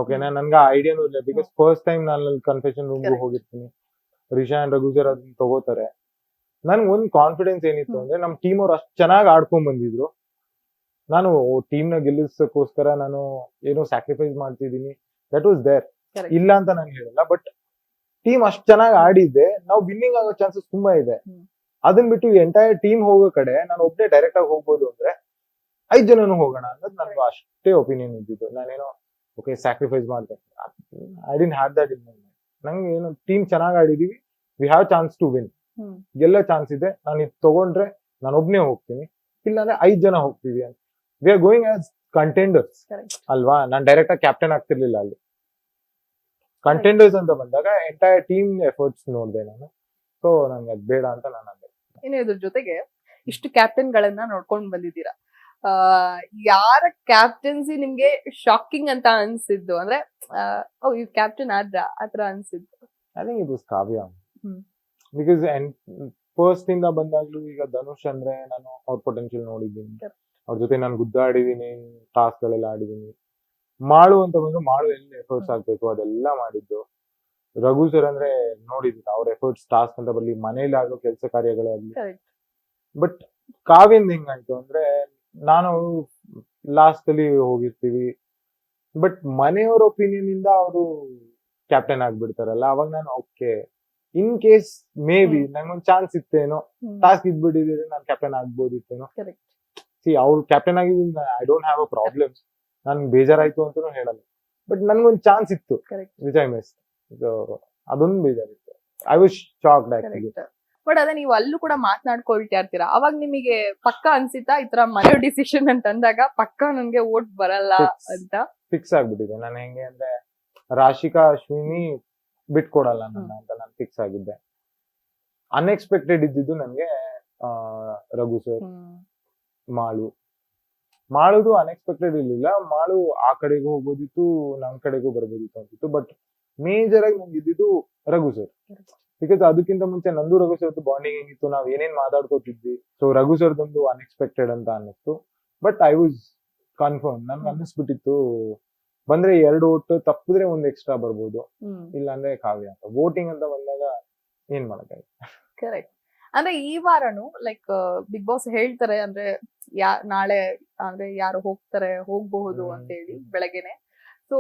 ಓಕೆನಾ, ನನ್ಗೆ ಐಡಿಯಾನು ಇಲ್ಲ. ಬಿಕಾಸ್ ಫಸ್ಟ್ ಟೈಮ್ ನಾನು ಅಲ್ಲಿ ಕನ್ಫೆಷನ್ ರೂಮ್ಗೆ ಹೋಗಿರ್ತೀನಿ, ರಿಷಾ ಅಂಡ್ ರಘು ಸರ್ ಅದನ್ನ ತಗೋತಾರೆ. ನನ್ಗೆ ಒಂದ್ ಕಾನ್ಫಿಡೆನ್ಸ್ ಏನಿತ್ತು ಅಂದ್ರೆ ನಮ್ ಟೀಮ್ ಅವ್ರು ಅಷ್ಟು ಚೆನ್ನಾಗಿ ಆಡ್ಕೊಂಡ್ ಬಂದಿದ್ರು, ನಾನು ಟೀಮ್ ನ ಗೆಲ್ಲಿಸಕ್ಕೋಸ್ಕರ ನಾನು ಏನೋ ಸ್ಯಾಕ್ರಿಫೈಸ್ ಮಾಡ್ತಿದೀನಿ, ದಟ್ ವಾಸ್ ದೇರ್, ಇಲ್ಲ ಅಂತ ನಾನು ಹೇಳಲ್ಲ. ಬಟ್ ಟೀಮ್ ಅಷ್ಟು ಚೆನ್ನಾಗಿ ಆಡಿದ್ದೆ, ನಾವು ವಿನ್ನಿಂಗ್ ಆಗೋ ಚಾನ್ಸಸ್ ತುಂಬಾ ಇದೆ. ಅದನ್ ಬಿಟ್ಟು ಎಂಟೈರ್ ಟೀಮ್ ಹೋಗೋ ಕಡೆ ನಾನು ಒಬ್ಬನೇ ಡೈರೆಕ್ಟ್ ಆಗಿ ಹೋಗ್ಬೋದು ಅಂದ್ರೆ 5 ಜನನು ಹೋಗೋಣ ಅನ್ನೋದು ನನ್ಗೆ ಅಷ್ಟೇ ಒಪಿನಿಯನ್ ಇದ್ದಿದ್ದು. ನಾನೇನೋ ಓಕೆ ಸ್ಯಾಕ್ರಿಫೈಸ್ ಮಾಡ್ದೆ, I didn't have that in my mind. ನಂಗೆ ಏನು ಟೀಮ್ ಚೆನ್ನಾಗಿ ಆಡಿದೀವಿ, we have chance to win, ಗೆಲ್ಲೋ ಚಾನ್ಸ್ ಇದೆ, ನಾನು ಇದು ತಗೊಂಡ್ರೆ ನಾನು ಒಬ್ನೇ ಹೋಗ್ತೀನಿ, ಇಲ್ಲಾಂದ್ರೆ 5 ಜನ ಹೋಗ್ತೀವಿ ಅಂತ. We are going as contenders ಅಲ್ವಾ, ನಾನು ಡೈರೆಕ್ಟ್ ಆಗಿ ಕ್ಯಾಪ್ಟನ್ ಆಗ್ತಿರ್ಲಿಲ್ಲ ಅಲ್ಲಿ. ಕಂಟೆಂಡರ್ಸ್ ಅಂತ ಬಂದಾಗ ಎಂಟೈರ್ ಟೀಮ್ ಎಫರ್ಟ್ಸ್ ನೋಡಿದೆ ನಾನು. ಸೊ ನಂಗೆ ಅದ್ ಬೇಡ ಅಂತ ನಾನು ಅಂದೆ. ಇನ್ನು ಇದ್ರ ಜೊತೆಗೆ ಇಷ್ಟು ಕ್ಯಾಪ್ಟನ್ ಗಳನ್ನ ನೋಡ್ಕೊಂಡ್ ಬಂದಿದ್ದೀರಾ, ಯಾರ ಕ್ಯಾಪ್ಟನ್ಸಿ ನಿಮ್ಗೆ ಶಾಕಿಂಗ್ ಅಂತ ಅನ್ಸಿದ್ದು, ಅಂದ್ರೆ ಇವ್ ಕ್ಯಾಪ್ಟನ್ ಆದ್ರ ಆತರ ಅನ್ಸಿದ್ದು? I think it was Kavya. Because first ಇಂದ ಬಂದಾಗ್ಲೂ ಈಗ ಧನುಷ್ ಅಂದ್ರೆ ನಾನು ಅವ್ರ ಪೊಟೆನ್ಶಿಯಲ್ ನೋಡಿದ್ದೀನಿ, ಅವ್ರ ಜೊತೆ ನಾನು ಗುದ್ದಾಡಿದೀನಿ, ಟಾಸ್ಕ್ ಗಳೆಲ್ಲ ಆಡಿದೀನಿ. ಮಾಳು ಅಂತ ಬಂದು ಮಾಳು ಎಲ್ಲಿ ಎಫರ್ಟ್ಸ್ ಆಗ್ಬೇಕು ಅದೆಲ್ಲ ಮಾಡಿದ್ದು. ರಘು ಸರ್ ಅಂದ್ರೆ ನೋಡಿದ್ದೀನಿ ಅವ್ರ ಎಫರ್ಟ್ಸ್ ಟಾಸ್ಕ್ ಅಂತ ಬರ್ಲಿ, ಮನೇಲಿ ಆಗೋ ಕೆಲಸ ಕಾರ್ಯಗಳಾಗ್ಲಿ. ಬಟ್ ಕಾವ್ಯಂದ್ ಹೆಂಗಾಯ್ತು ಅಂದ್ರೆ, ನಾನು ಲಾಸ್ಟ್ ಅಲ್ಲಿ ಹೋಗಿರ್ತೀವಿ, ಬಟ್ ಮನೆಯವ್ರ ಒಪಿನಿಯನ್ ಇಂದ ಅವರು ಕ್ಯಾಪ್ಟನ್ ಆಗ್ಬಿಡ್ತಾರಲ್ಲ, ಅವಾಗ ನಾನು okay in case may be ನಂಗೊಂದ್ ಚಾನ್ಸ್ ಇತ್ತೇನೋ, ಟಾಸ್ಕ್ ಇದ್ಬಿಟ್ಟಿದ್ರೆ ನಾನು ಕ್ಯಾಪ್ಟನ್ ಆಗ್ಬೋದಿತ್ತೇನೋ. ಸಿ ಅವ್ರು ಕ್ಯಾಪ್ಟನ್ ಆಗಿದ್ದೀನಿ, I don't have a problem, ನನ್ಗೆ ಬೇಜಾರಾಯ್ತು ಅಂತಾನು ಹೇಳಲ್ಲ. ಬಟ್ ನನ್ಗೊಂದ್ ಚಾನ್ಸ್ ಇತ್ತು ವಿಚ್ ಐ ಮಿಸ್, ಅದೊಂದು ಬೇಜಾರಿತ್ತು. I was shocked actually. But ಅದೇ ನೀವು ಅಲ್ಲೂ ಕೂಡ ಮಾತನಾಡ್ಕೊಳ್ತಾ ಇರ್ತೀರಾ, ಅವಾಗ ನಿಮಗೆ ಪಕ್ಕ ಅನ್ಸಿತಾ ಈ ತರ ಮನೆ ಡಿಸಿಷನ್ ಅಂತ ಅಂದಾಗ ಪಕ್ಕ ನನ್ಗೆ ಓಟ್ ಬರಲ್ಲ ಅಂತ? ಫಿಕ್ಸ್ ಆಗ್ಬಿಟ್ಟಿದೆ ನಾನು. ಹೆಂಗೆ ಅಂದ್ರೆ ರಾಶಿಕಾ ಅಶ್ವಿನಿ ಬಿಟ್ಕೊಡಲ್ಲ ನನ್ನ ಅಂತ ನಾನು ಫಿಕ್ಸ್ ಆಗಿದ್ದೆ. ಅನ್ಎಕ್ಸ್ಪೆಕ್ಟೆಡ್ ಇದ್ದಿದ್ದು ನನ್ಗೆ ರಘು ಸರ್, ಮಾಳುದು ಅನ್ಎಕ್ಸ್ಪೆಕ್ಟೆಡ್ ಇರ್ಲಿಲ್ಲ. ಮಾಳು ಆ ಕಡೆಗೂ ಹೋಗೋದಿತ್ತು, ನಮ್ ಕಡೆಗೂ ಬರ್ಬೋದಿತ್ತು ಅಂತಿತ್ತು. ಬಟ್ ಮೇಜರ್ ಆಗಿ ನಂಗೆ ಇದ್ದಿದ್ದು ರಘು ಸರ್. ಬಿಕಾಸ್ ಅದಕ್ಕಿಂತ ಮುಂಚೆ ನಂದು ರಘು ಸರ್ದು ಬಾಂಡಿಂಗ್ ಹೆಂಗಿತ್ತು, ನಾವ್ ಏನೇನ್ ಮಾತಾಡ್ಕೋತಿದ್ವಿ. ಸೊ ರಘು ಸರ್ದೊಂದು ಅನ್ಎಕ್ಸ್ಪೆಕ್ಟೆಡ್ ಅಂತ ಅನ್ನಿಸ್ತು. ಬಟ್ ಐ ವಾಸ್ ಕನ್ಫರ್ಮ್, ನನ್ಗೆ ಅನ್ನಿಸ್ಬಿಟ್ಟಿತ್ತು ಬಂದ್ರೆ 2 ಓಟ್, ತಪ್ಪಿದ್ರೆ 1 ಎಕ್ಸ್ಟ್ರಾ ಬರ್ಬೋದು, ಇಲ್ಲ ಅಂದ್ರೆ ಕಾವ್ಯ ಅಂತ. ವೋಟಿಂಗ್ ಅಂತ ಬಂದಾಗ ಏನ್ ಮಾಡಕ್ಕಾಗಲ್ಲ. ಕರೆಕ್ಟ್. ಅಂದ್ರೆ ಈ ವಾರನು ಲೈಕ್ ಬಿಗ್ ಬಾಸ್ ಹೇಳ್ತಾರೆ ಅಂದ್ರೆ ನಾಳೆ ಅಂದ್ರೆ ಯಾರು ಹೋಗ್ಬಹುದು ಅಂತ ಹೇಳಿ ಬೆಳಗ್ಗೆನೆ. ಸೊ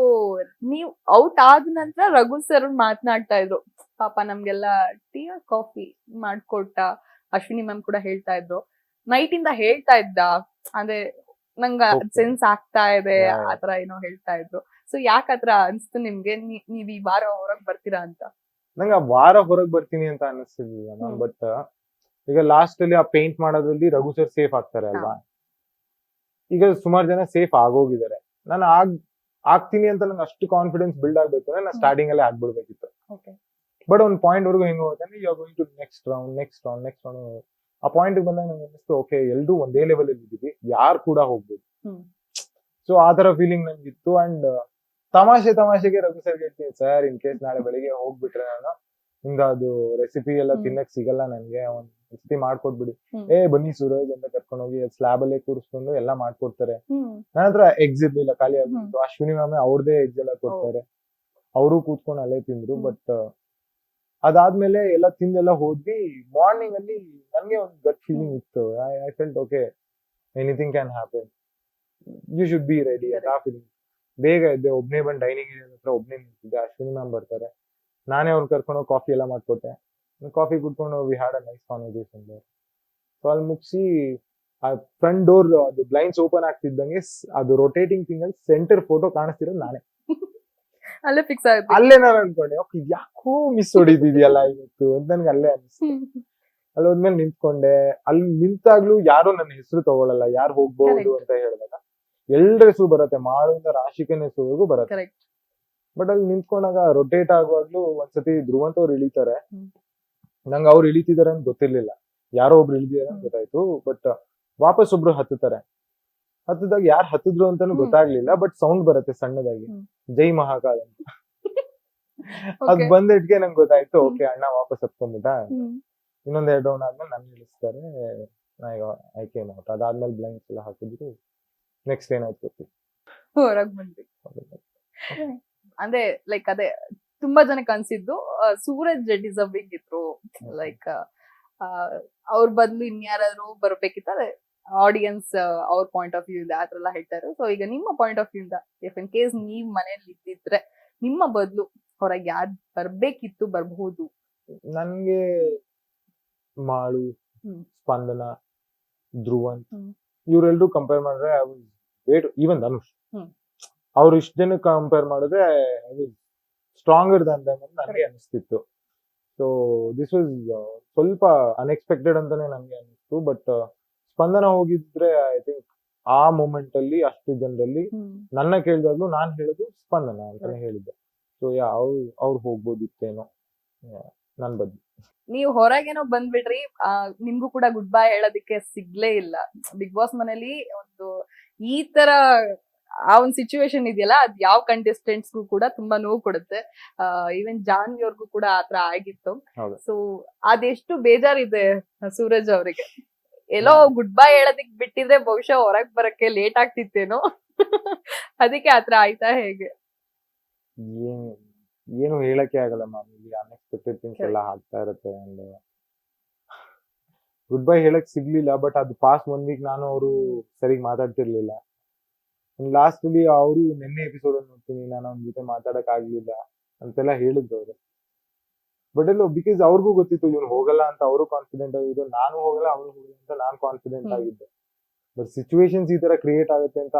ನೀವ್ ಔಟ್ ಆದ ನಂತರ ರಘು ಸರ್ ಮಾತನಾಡ್ತಾ ಇದ್ರು, ಪಾಪ ನಮ್ಗೆಲ್ಲ ಟೀ ಕಾಫಿ ಮಾಡ್ಕೊಟ್ಟ. ಅಶ್ವಿನಿ ಮ್ಯಾಮ್ ಕೂಡ ಹೇಳ್ತಾ ಇದ್ರು, ನೈಟ್ ಇಂದ ಹೇಳ್ತಾ ಇದ್ದ, ಅಂದ್ರೆ ನಂಗ ಸೆನ್ಸ್ ಆಗ್ತಾ ಇದೆ ಆತರ ಏನೋ ಹೇಳ್ತಾ ಇದ್ರು. ಸೊ ಯಾಕ ಆತರ ಅನ್ಸ್ತು ನಿಮ್ಗೆ, ನೀವ್ ಈ ವಾರ ಹೊರಗ್ ಬರ್ತೀರಾ ಅಂತ? ನಂಗೆ ಆ ವಾರ ಹೊರಗ್ ಬರ್ತೀನಿ ಅಂತ ಅನ್ನಿಸ್ತಿರ್ಲಿಲ್ಲ. ಬಟ್ ಈಗ ಲಾಸ್ಟ್ ಅಲ್ಲಿ ಆ ಪೇಂಟ್ ಮಾಡೋದ್ರಲ್ಲಿ ರಘು ಸರ್ ಸೇಫ್ ಆಗ್ತಾರೆ ಅಲ್ವಾ. ಈಗ ಸುಮಾರು ಜನ ಸೇಫ್ ಆಗೋಗಿದ್ದಾರೆ. ನಾನು ಆಗ್ತೀನಿ ಅಂತ ನಂಗೆ ಅಷ್ಟು ಕಾನ್ಫಿಡೆನ್ಸ್ ಬಿಲ್ಡ್ ಆಗ್ಬೇಕು ಅಂದ್ರೆ ನಾನು ಸ್ಟಾರ್ಟಿಂಗ್ ಅಲ್ಲೇ ಆಗ್ಬಿಡ್ಬೇಕಿತ್ತು. ಬಟ್ ಒಂದ್ ಪಾಯಿಂಟ್ ವರ್ಗು ಹೆಂಗ್ ಹೋಗುತ್ತೆ, you are going to next round. ಆ ಪಾಯಿಂಟ್ ಬಂದಾಗ ನಂಗೆ ಅನಿಸ್ತು, ಓಕೆ ಎಲ್ರು ಒಂದೇ ಲೆವೆಲ್ ಅಲ್ಲಿ ಇದ್ದೀವಿ, ಯಾರು ಕೂಡ ಹೋಗ್ಬೋದು. ಸೊ ಆ ತರ ಫೀಲಿಂಗ್ ನನ್ಗಿತ್ತು. ಅಂಡ್ ತಮಾಷೆಗೆ ರಘು ಸರ್ ಹೇಳ್ತೀನಿ, ಸರ್ ಇನ್ ಕೇಸ್ ನಾಳೆ ಬೆಳಿಗ್ಗೆ ಹೋಗ್ಬಿಟ್ರೆ ನಾನು ನಿಮ್ದು ಅದು ರೆಸಿಪಿ ಎಲ್ಲ ತಿನ್ನಕ್ ಸಿಗಲ್ಲ, ನನ್ಗೆ ಒಂದ್ ರೆಸಿಪಿ ಮಾಡ್ಕೊಟ್ಬಿಡಿ. ಬನ್ನಿ ಸೂರಜ್ ಅಂತ ಕರ್ಕೊಂಡು ಹೋಗಿ ಸ್ಲಾಬ್ ಅಲ್ಲೇ ಕೂರಿಸ್ಕೊಂಡು ಎಲ್ಲ ಮಾಡ್ಕೊಡ್ತಾರೆ. ನನ್ನ ಹತ್ರ ಎಗ್ಸ್ ಇರ್ಲಿಲ್ಲ, ಖಾಲಿ ಆಗ್ಬಿಟ್ಟು. ಅಶ್ವಿನಿ ಮ್ಯಾಮ್ ಅವ್ರದೇ ಎಗ್ಸ್ ಎಲ್ಲ ಕೊಡ್ತಾರೆ, ಅವರು ಕೂತ್ಕೊಂಡು ಅಲ್ಲೇ ತಿಂದ್ರು. ಬಟ್ ಅದಾದ್ಮೇಲೆ ಎಲ್ಲ ತಿಂದೆಲ್ಲ ಹೋದ್ವಿ. ಮಾರ್ನಿಂಗ್ ಅಲ್ಲಿ ನನ್ಗೆ ಒಂದು ಗಟ್ ಫೀಲಿಂಗ್ ಇತ್ತು. I felt okay, anything can happen, you should be ready ಅಂತ ಆ ಫೀಲಿಂಗ್. ಬೇಗ ಇದ್ದೆ, ಒಬ್ನೇ ಬಂದು ಡೈನಿಂಗ್ ಹತ್ರ ಒಬ್ನೇ ನಿಂತಿದ್ದೆ. ಅಶ್ವಿನಿ ಮ್ಯಾಮ್ ಬರ್ತಾರೆ, ನಾನೇ ಅವ್ರು ಕರ್ಕೊಂಡು ಕಾಫಿ ಎಲ್ಲ ಮಾಡ್ಕೊಟ್ಟೆ. ಕಾಫಿ ಕುಡ್ಕೊಂಡು we had a nice conversation. So ಅಲ್ಲಿ ಮುಗಿಸಿ ಆ ಫ್ರಂಟ್ ಡೋರ್ ಅದು ಬ್ಲೈಂಡ್ಸ್ ಓಪನ್ ಆಗ್ತಿದ್ದಂಗೆ ಅದು ರೊಟೇಟಿಂಗ್ ಥಿಂಗ್ ಅಲ್ಲಿ ಸೆಂಟರ್ ಫೋಟೋ ಕಾಣಿಸ್ತಿರೋದು ನಾನೇ. ಅಲ್ಲೇ ಫಿಕ್ಸ್ ಆಗುತ್ತೆ. ಅಲ್ಲೇ ನಾನು ಅನ್ಕೊಂಡೆ, ಓಕೆ ಯಾಕೋ ಮಿಸ್ ಹೊಡಿದಿದ್ಯಲ್ಲ ಇವತ್ತು ಅಂತ ನನ್ಗೆ ಅಲ್ಲೇ ಅನಿಸ್ತು. ಅಲ್ಲಿ ಹೋದ್ಮೇಲೆ ನಿಂತ್ಕೊಂಡೆ. ಅಲ್ಲಿ ನಿಂತಾಗ್ಲೂ ಯಾರು ನನ್ನ ಹೆಸರು ತಗೊಳಲ್ಲ, ಯಾರು ಹೋಗ್ಬಹುದು ಅಂತ ಹೇಳಿದಾಗ ಎಲ್ರ ಹೆಸರು ಬರುತ್ತೆ, ಮಾಡೋದ್ರಿಂದ ರಾಶಿಕನ ಹೆಸರುವರೆಗೂ ಬರುತ್ತೆ. ಬಟ್ ಅಲ್ಲಿ ನಿಂತ್ಕೊಂಡಾಗ ರೊಟೇಟ್ ಆಗುವಾಗ್ಲೂ ಒಂದ್ಸತಿ ಧ್ರುವಂತ ಅವ್ರು ಇಳಿತಾರೆ. ನಂಗೆ ಅವ್ರು ಇಳಿತಿದಾರೆ ಅಂತ ಗೊತ್ತಿರ್ಲಿಲ್ಲ, ಯಾರೋ ಒಬ್ರು ಇಳಿದಿದ್ದಾರೆ ಅಂತ ಗೊತ್ತಾಯ್ತು. ಬಟ್ ವಾಪಸ್ ಒಬ್ರು ಹತ್ತುತ್ತಾರೆ. ಹತ್ತದಾಗ ಯಾರು ಹತ್ತಿದ್ರು ಅಂತಾನು ಗೊತ್ತಾಗ್ಲಿಲ್ಲ. ಬಟ್ ಸೌಂಡ್ ಬರುತ್ತೆ ಸಣ್ಣದಾಗಿ, ಜೈ ಮಹಾಕಾಲ್ ಅಂತ. ಅದ್ ಬಂದಿಟ್ಗೆ ನಂಗೆ ಗೊತ್ತಾಯ್ತು, ಓಕೆ ಅಣ್ಣ ವಾಪಸ್ ಹತ್ಕೊಂಡ್ಬಿಟ್ಟ. ಇನ್ನೊಂದ್ 2 ರೌಂಡ್ ಆದ್ಮೇಲೆ ನನ್ ಇಳಿಸ್ತಾರೆ, ಆಯ್ಕೆ ಔಟ್. ಅದಾದ್ಮೇಲೆ ಬ್ಲೈಂಡ್ಸ್ ಎಲ್ಲ ಹಾಕಿದ್ರು. ನೆಕ್ಸ್ಟ್ ಏನಾಯ್ತು ಗೊತ್ತಿಲ್ಲ, ಹೊರಗ್ ಬಂದ್ವಿ. ಅಂದ್ರೆ ಲೈಕ್ ಅದೇ ತುಂಬಾ ಜನಕ್ಕೆ ಅನ್ಸಿದ್ದು ಸೂರಜ್ ಡಿಸರ್ವಿಂಗ್ ಇದ್ರು. ಲೈಕ್ ಅವ್ರ ಬದ್ಲು ಇನ್ಯಾರಾದ್ರೂ ಬರ್ಬೇಕಿತ್ತ, ಆಡಿಯನ್ಸ್ ಅವ್ರ ಪಾಯಿಂಟ್ ಆಫ್ ವ್ಯೂ ಇಂದ ಆತರ ಎಲ್ಲ ಹೇಳ್ತಾರೆ. ಸೊ ಈಗ ನಿಮ್ಮ ಪಾಯಿಂಟ್ ಆಫ್ ವ್ಯೂ ಇಂದ, ಇಫ್ ಇನ್ ಕೇಸ್ ನೀವ್ ಮನೇಲಿ ಇದ್ದಿದ್ರೆ ನಿಮ್ಮ ಬದ್ಲು ಹೊರಗೆ ಯಾರು ಬರ್ಬೇಕಿತ್ತು, ಬರ್ಬಹುದು? ನನ್ಗೆ ಮಾಳು, ಸ್ಪಂದನ, ಧ್ರುವಂತ್ ಇವರೆಲ್ಲರೂ ಕಂಪೇರ್ ಮಾಡಿದ್ರೆ ಈವನ್ ಧನುಷ್, ಅವ್ರು ಇಷ್ಟ ಜನ ಕಂಪೇರ್ ಮಾಡಿದ್ರೆ ಸ್ಟ್ರಾಂಗರ್ ದನ್ ದಮ್ ಅಂತ ನನಗೆ ಅನಿಸ್ತಿತ್ತು. ಸೊ ದಿಸ್ ವಾಸ್ ಸ್ವಲ್ಪ ಅನ್ಎಕ್ಸ್ಪೆಕ್ಟೆಡ್ ಅಂತಾನೆ ನನ್ಗೆ ಅನಿಸ್ತು. ಬಟ್ ಸ್ಪಂದನ ಹೋಗಿದ್ರೆ ಐ ಥಿಂಕ್ ಆ ಮೂಮೆಂಟ್ ಅಲ್ಲಿ ಅಷ್ಟು ಜನರಲ್ಲಿ ನನ್ನ ಕೇಳಿದಾಗ್ಲೂ ನಾನ್ ಹೇಳೋದು ಸ್ಪಂದನ ಅಂತಾನೆ ಹೇಳಿದ್ದೆ. ಸೊ ಅವ್ರು ಹೋಗ್ಬೋದಿತ್ತೇನೋ ನನ್ ಬದ್ಲು. ನೀವು ಹೊರಗೇನೋ ಬಂದ್ಬಿಟ್ರಿ, ನಿಮ್ಗೂ ಕೂಡ ಗುಡ್ ಬೈ ಹೇಳೋದಿಕ್ಕೆ ಸಿಗ್ಲೇ ಇಲ್ಲ. ಬಿಗ್ ಬಾಸ್ ಮನೇಲಿ ಒಂದು ಈ ತರ ಆ ಒಂದ್ ಸಿಚುವೇಶನ್ ಇದೆಯಲ್ಲ, ಅದ್ ಯಾವ ಕಂಟೆಸ್ಟೆಂಟ್ಸ್ಗೂ ಕೂಡ ತುಂಬಾ ನೋವು ಕೊಡುತ್ತೆ. ಈವನ್ ಜಾನ್ವಿ ಅವ್ರಿಗೂ ಕೂಡ ಆತರ ಆಗಿತ್ತು. ಸೊ ಅದೆಷ್ಟು ಬೇಜಾರಿದೆ ಸೂರಜ್ ಅವರಿಗೆ. ಎಲ್ಲೋ ಗುಡ್ ಬೈ ಹೇಳೋದಿಕ್ ಬಿಟ್ಟಿದ್ರೆ ಬಹುಶಃ ಹೊರಗ್ ಬರಕ್ಕೆ ಲೇಟ್ ಆಗ್ತಿತ್ತೇನೋ. ಅದಕ್ಕೆ ಆತರ ಆಯ್ತಾ ಹೇಗೆ? ಏನು ಹೇಳಕ್ಕೆ ಆಗಲ್ಲ ಮ್ಯಾಮ್, ಇಲ್ಲಿ ಅನ್ಎಕ್ಸ್ಪೆಕ್ಟೆಡ್ ಥಿಂಗ್ಸ್ ಎಲ್ಲ ಆಗ್ತಾ ಇರುತ್ತೆ. ಅಂಡ್ ಗುಡ್ ಬೈ ಹೇಳಕ್ ಸಿಗ್ಲಿಲ್ಲ. ಬಟ್ ಅದು ಪಾಸ್ಟ್ 1 ವೀಕ್ ನಾನು ಅವರು ಸರಿಗ್ ಮಾತಾಡ್ತಿರ್ಲಿಲ್ಲ. ಲಾಸ್ಟ್ ಅಲ್ಲಿ ಅವರು ನಿನ್ನೆ ಎಪಿಸೋಡ್ ನೋಡ್ತೀನಿ, ನಾನು ಅವ್ನ ಜೊತೆ ಮಾತಾಡಕ್ ಆಗ್ಲಿಲ್ಲ ಅಂತೆಲ್ಲ ಹೇಳಿದ್ರು ಅವರು. ಬಟ್ ಎಲ್ಲೋ ಬಿಕಾಸ್ ಅವ್ರಿಗೂ ಗೊತ್ತಿತ್ತು ಇವ್ನು ಹೋಗಲ್ಲ ಅಂತ, ಅವರು ಕಾನ್ಫಿಡೆಂಟ್ ಆಗಿದ್ರು. ನಾನು ಹೋಗಲ್ಲ, ಅವ್ರು ಹೋಗಲ್ಲ ಅಂತ ನಾನು ಕಾನ್ಫಿಡೆಂಟ್ ಆಗಿದ್ದೆ. ಬಟ್ ಸಿಚುವೇಶನ್ಸ್ ಈ ತರ ಕ್ರಿಯೇಟ್ ಆಗುತ್ತೆ ಅಂತ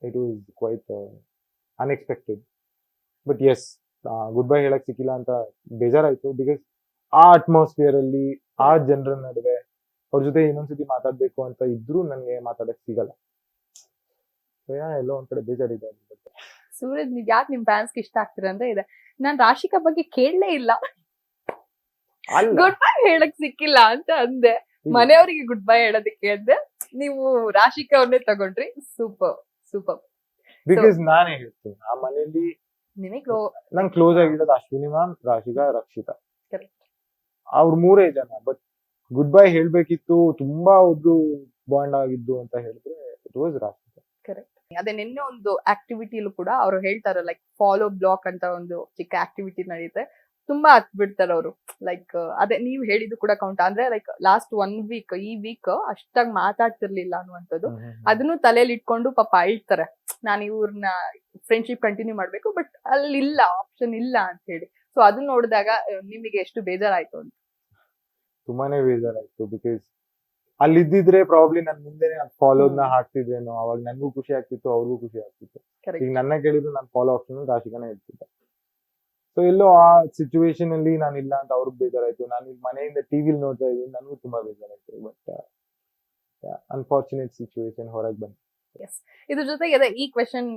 it was quite unexpected. But yes, goodbye ಹೇಳಕ್ ಸಿಕ್ಕಿಲ್ಲ ಅಂತ ಬೇಜಾರಾಯ್ತು. ಬಿಕಾಸ್ ಆ ಅಟ್ಮಾಸ್ಫಿಯರ್ ಅಲ್ಲಿ, ಆ ಜನರ ನಡುವೆ ಅವ್ರ ಜೊತೆ ಇನ್ನೊಂದ್ಸತಿ ಮಾತಾಡ್ಬೇಕು ಅಂತ ಇದ್ರು ನನ್ಗೆ ಮಾತಾಡಕ್ ಸಿಗಲ್ಲ. ಎಲ್ಲೋ ಒಂದ್ ಕಡೆ ಬೇಜಾರಿದೆ. ಸೂರಜ್, ನೀವ್ ಯಾಕೆ ನಿಮ್ ಫ್ಯಾನ್ಸ್ ಇಷ್ಟ ಆಗ್ತೀರ ಅಂದ್ರೆ ಇದೆ, ನಾನ್ ರಾಶಿಕಾ ಬಗ್ಗೆ ಕೇಳಲೇ ಇಲ್ಲ, ಗುಡ್ ಬೈ ಹೇಳಕ್ ಸಿಕ್ಕಿಲ್ಲ ಅಂತ ಅಂದೆ. ಮನೆಯವರಿಗೆ ಗುಡ್ ಬೈ ಹೇಳೋದಕ್ಕೆ ಅಂದೆ, ನೀವು ರಾಶಿಕಾ ಅವ್ರನ್ನೇ ತಗೊಂಡ್ರಿ. Super super. ಬಿಕಾಸ್ ನಾನೇ ಹೇಳ್ತೀನಿ, ಆ ಮನೆಯಲ್ಲಿ ನಿಮಗೆ ನಂಗೆ ಕ್ಲೋಸ್ ಆಗಿರೋದು ಅಶ್ವಿನಿ ಮ್ಯಾಮ್, ರಾಶಿಕಾ, ರಕ್ಷಿತಾ. Correct. ಅವ್ರ 3 ಜನ. ಬಟ್ ಗುಡ್ ಬೈ ಹೇಳ್ಬೇಕಿತ್ತು, ತುಂಬಾ ಒದ್ದು ಬಾಂಡ್ ಆಗಿದ್ದು ಅಂತ ಹೇಳಿದ್ರೆ ಇಟ್ ವಾಸ್ ರಾಶಿಕಾ. ಕರೆಕ್ಟ್. ಅದೇ ನಿನ್ನೆ ಒಂದು ಆಕ್ಟಿವಿಟಿಲೂ ಕೂಡ ಅವ್ರು ಹೇಳ್ತಾರೆ, ಲೈಕ್ ಫಾಲೋ ಬ್ಲಾಕ್ ಅಂತ ಒಂದು ಚಿಕ್ಕ ಆಕ್ಟಿವಿಟಿ ನಡೆಯುತ್ತೆ. ತುಂಬಾ ಹತ್ ಬಿಡ್ತಾರೆ ಅವರು. ಲೈಕ್ ಅದೇ ನೀವ್ ಹೇಳಿದ್ದು ಕೂಡ ಕೌಂಟ್ ಅಂದ್ರೆ ಲೈಕ್ ಲಾಸ್ಟ್ 1 ವೀಕ್ ಈ ವೀಕ್ ಅಷ್ಟಾಗಿ ಮಾತಾಡ್ತಿರ್ಲಿಲ್ಲ ಅನ್ನುವಂಥದ್ದು. ಅದನ್ನು ತಲೆಯಲ್ಲಿ ಇಟ್ಕೊಂಡು ಪಾಪ ಅಳ್ತಾರೆ, ನಾನು ಇವ್ರನ್ನ ಫ್ರೆಂಡ್ಶಿಪ್ ಕಂಟಿನ್ಯೂ ಮಾಡ್ಬೇಕು ಬಟ್ ಅಲ್ಲಿ ಇಲ್ಲ, ಆಪ್ಷನ್ ಇಲ್ಲ ಅಂತ ಹೇಳಿ. ಸೊ ಅದನ್ನ ನೋಡಿದಾಗ ನಿಮಗೆ ಎಷ್ಟು ಬೇಜಾರಾಯ್ತು ಅಂತ? ತುಂಬಾನೇ ಬೇಜಾರಾಯ್ತು. ಬಿಕಾಸ್ ಅಲ್ಲಿ ಇದ್ದಿದ್ರೆ ಪ್ರಾಬ್ಲಿ ನನ್ ಮುಂದೆನೆ ಫಾಲೋನ ಹಾಕ್ತಿದ್ರೇನೋ, ಅವಾಗ ನನ್ಗೂ ಖುಷಿ ಆಗ್ತಿತ್ತು, ಅವ್ರಿಗೂ ಖುಷಿ ಆಗ್ತಿತ್ತು. Correct. ಈಗ ನನ್ನ ಕೇಳಿದ್ರು ನಾನು ಫಾಲೋ ಆಪ್ಷನ್ ರಾಶಿಕಾನೇ ಇರ್ತಿದ್ದೆ. ಸೊ ಎಲ್ಲೋ ಆ ಸಿಚುವೇಶನ್ ಅಲ್ಲಿ ನಾನು ಇಲ್ಲ ಅಂತ ಅವ್ರಿಗೆ ಬೇಜಾರಾಯ್ತು. ನಾನು ಇಲ್ಲಿ ಮನೆಯಿಂದ ಟಿವಿಲಿ ನೋಡ್ತಾ ಇದ್ದೀನಿ, ನನಗೂ ತುಂಬಾ ಬೇಜಾರಾಯ್ತು. ಬಟ್ ಅನ್ಫಾರ್ಚುನೇಟ್ ಸಿಚುವೇಶನ್ ಹೊರಗೆ ಬಂತು. ಇದ್ರ ಜೊತೆಗೆ ಅದೇ ಈ ಕ್ವೆಶನ್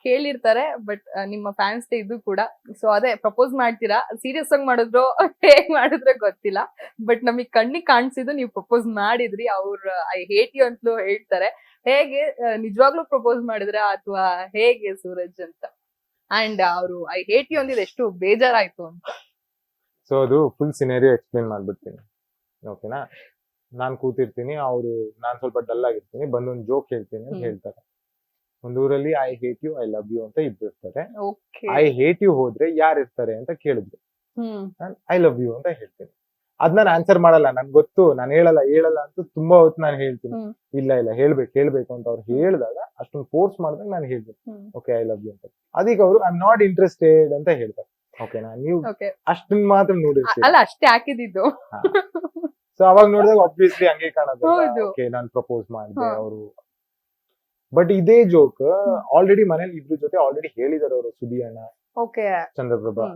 ಕೇಳಿರ್ತಾರೆ, ಬಟ್ ನಿಮ್ಮ ಫ್ಯಾನ್ಸ್ ಇದು ಕೂಡ. ಸೊ ಅದೇ ಪ್ರಪೋಸ್ ಮಾಡ್ತೀರಾ, ಸೀರಿಯಸ್ ಆಗಿ ಮಾಡಿದ್ರು ಹೇಗ್ ಮಾಡಿದ್ರೆ ಗೊತ್ತಿಲ್ಲ, ಬಟ್ ನಮಗ್ ಕಣ್ಣಿಗೆ ಕಾಣಿಸಿದ್ದು ನೀವು ಪ್ರಪೋಸ್ ಮಾಡಿದ್ರಿ. ಅವ್ರ ಐ ಹೇಟ್ ಯು ಅಂತಲೂ ಹೇಳ್ತಾರೆ. ಹೇಗೆ ನಿಜವಾಗ್ಲೂ ಪ್ರಪೋಸ್ ಮಾಡಿದ್ರ ಅಥವಾ ಹೇಗೆ ಸೂರಜ್ ಅಂತ? ಅಂಡ್ ಅವರು ಐ ಹೇಟ್ ಯು ಅಂದಿದ್ದು ಎಷ್ಟು ಬೇಜಾರಾಯ್ತು ಅಂತ? ಸೊ ಅದು ಫುಲ್ ಸಿನೇರಿಯೋ ಎಕ್ಸ್ಪ್ಲೇನ್ ಮಾಡ್ಬಿಡ್ತೀನಿ, ಓಕೆನಾ? ನಾನ್ ಕೂತಿರ್ತೀನಿ, ಅವರು ನಾನ್ ಸ್ವಲ್ಪ ಡಲ್ ಆಗಿರ್ತೀನಿ, ಬಂದೊಂದು ಜೋಕ್ ಹೇಳ್ತೀನಿ ಅಂತ ಹೇಳ್ತಾರೆ. ಒಂದೂರಲ್ಲಿ I hate you, I love you ಅಂತ ಇಬ್ರು ಇರ್ತಾರೆ. ಓಕೆ. ಐ ಹೇಟ್ ಯು ಹೋದ್ರೆ ಯಾರು ಇರ್ತಾರೆ ಅಂತ ಕೇಳಿದ್ರು. ನಾನು ಐ ಲವ್ ಯು ಅಂತ ಹೇಳ್ತೀನಿ. ಅದ್ ನಾನು ಆನ್ಸರ್ ಮಾಡಲ್ಲ, ನನ್ಗೆ ಗೊತ್ತು ನಾನು ಹೇಳಲ್ಲ ಅಂತ ತುಂಬಾ ಹೊತ್ತು ನಾನು ಹೇಳ್ತೀನಿ. ಇಲ್ಲ ಹೇಳ್ಬೇಕು ಅಂತ ಅವ್ರು ಹೇಳಿದಾಗ ಅಷ್ಟೊಂದು ಫೋರ್ಸ್ ಮಾಡಿದಾಗ ನಾನು ಹೇಳ್ಬೇಕು, ಓಕೆ ಐ ಲವ್ ಯು ಅಂತ. ಅದಕ್ಕೆ ಅವರು ಐ ಆಮ್ ನಾಟ್ ಇಂಟ್ರೆಸ್ಟೆಡ್ ಅಂತ ಹೇಳ್ತಾರೆ. ಓಕೆನಾ? ನೀವು ಅಷ್ಟನ್ನ ಮಾತ್ರ ನೋಡಿರ್ತೀರಿ. ಅಲ್ಲ, ಅಷ್ಟೇ ಹಾಕಿದ್ದು. ಸೊ ಅವಾಗ ನೋಡಿದಾಗ ಆಬ್ವಿಯಸ್ಲಿ ಹಂಗೆ ಕಾಣೋದು. ಹೌದು. ಓಕೆ ನಾನು ಪ್ರಪೋಸ್ ಮಾಡಿದೆ ಅವರು. ಬಟ್ ಇದೇ ಜೋಕ್ ಆಲ್ರೆಡಿ ಮನೇಲಿ ಇಬ್ರು ಜೊತೆ ಆಲ್ರೆಡಿ ಹೇಳಿದಾರೆ ಅವರು, ಸುದಿ ಅಣ್ಣ, ಓಕೆ, ಚಂದ್ರಪ್ರಭಾ.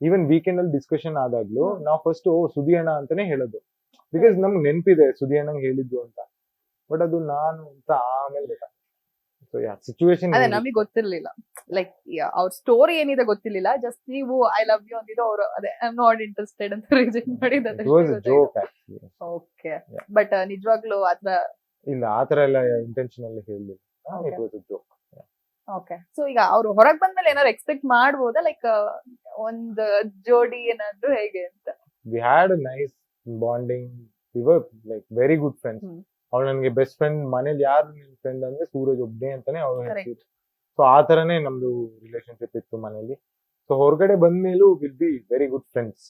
ಈವನ್ ವೀಕೆಂಡ್ ಅಲ್ಲಿ ಡಿಸ್ಕಷನ್ ಆದಾಗ್ಲೂ ನಾವು ಫಸ್ಟ್ ಸುದಿ ಅಣ್ಣ ಅಂತಾನೆ ಹೇಳೋದು. ಬಿಕಾಸ್ ನಮ್ಗೆ ನೆನಪಿದೆ ಸುದಿ ಅಣ್ಣಂಗೆ ಹೇಳಿದ್ದು ಅಂತ. ಬಟ್ ಅದು ನಾನು ಅಂತ ಆಮೇಲೆ ಗೊತ್ತಾಗ್ತದೆ. ಸೊ ಸಿಚುವೇಶನ್ ಅದೇ ನಮಗೆ ಗೊತ್ತಿರ್ಲಿಲ್ಲ, ಲೈಕ್ ಅವ್ರ ಸ್ಟೋರಿ ಏನಿದೆ ಗೊತ್ತಿರ್ಲಿಲ್ಲ. ಜಸ್ಟ್ ನೀವು ಐ ಲವ್ ಯು ಅಂದಿದ್ದು, ಅವರು ಅದೇ ಐ ಆಮ್ ನಾಟ್ ಇಂಟ್ರೆಸ್ಟೆಡ್ ಅಂತ ರಿಜೆಕ್ಟ್ ಮಾಡಿದ್ದು. ಜೋಕ್. ಓಕೆ, ಬಟ್ ನಿಜವಾಗ್ಲೂ ಆತರ ಇಲ್ಲ, ಆತರ ಎಲ್ಲ ಇಂಟೆನ್ಷನಲ್ ಹೇಳಿಲ್ಲ. It was a joke. Okay. So ಈಗ ಅವ್ರು ಹೊರಗ್ ಬಂದ್ಮೇಲೆ ಏನಾದ್ರು ಎಕ್ಸ್ಪೆಕ್ಟ್ ಮಾಡ್ಬೋದಾ, ಲೈಕ್ ಒಂದು ಜೋಡಿ ಏನಾದ್ರು ಹೇಗೆ ಅಂತ? We had a nice bonding. We were like very good friends. ಅವ್ಳು ನನಗೆ ಬೆಸ್ಟ್ ಫ್ರೆಂಡ್. ಮನೇಲಿ ಯಾರು ನಿನ್ ಫ್ರೆಂಡ್ ಅಂದ್ರೆ ಸೂರಜ್ ಒಬ್ನೇ ಅಂತಾನೆ ಅವ್ರು ಹೇಳ್ತಿದ್ರು. ಸೊ ಆ ತರನೇ ನಮ್ದು ರಿಲೇಶನ್ಶಿಪ್ ಇತ್ತು ಮನೇಲಿ. ಸೊ ಹೊರಗಡೆ ಬಂದ್ಮೇಲೂ will be very good friends.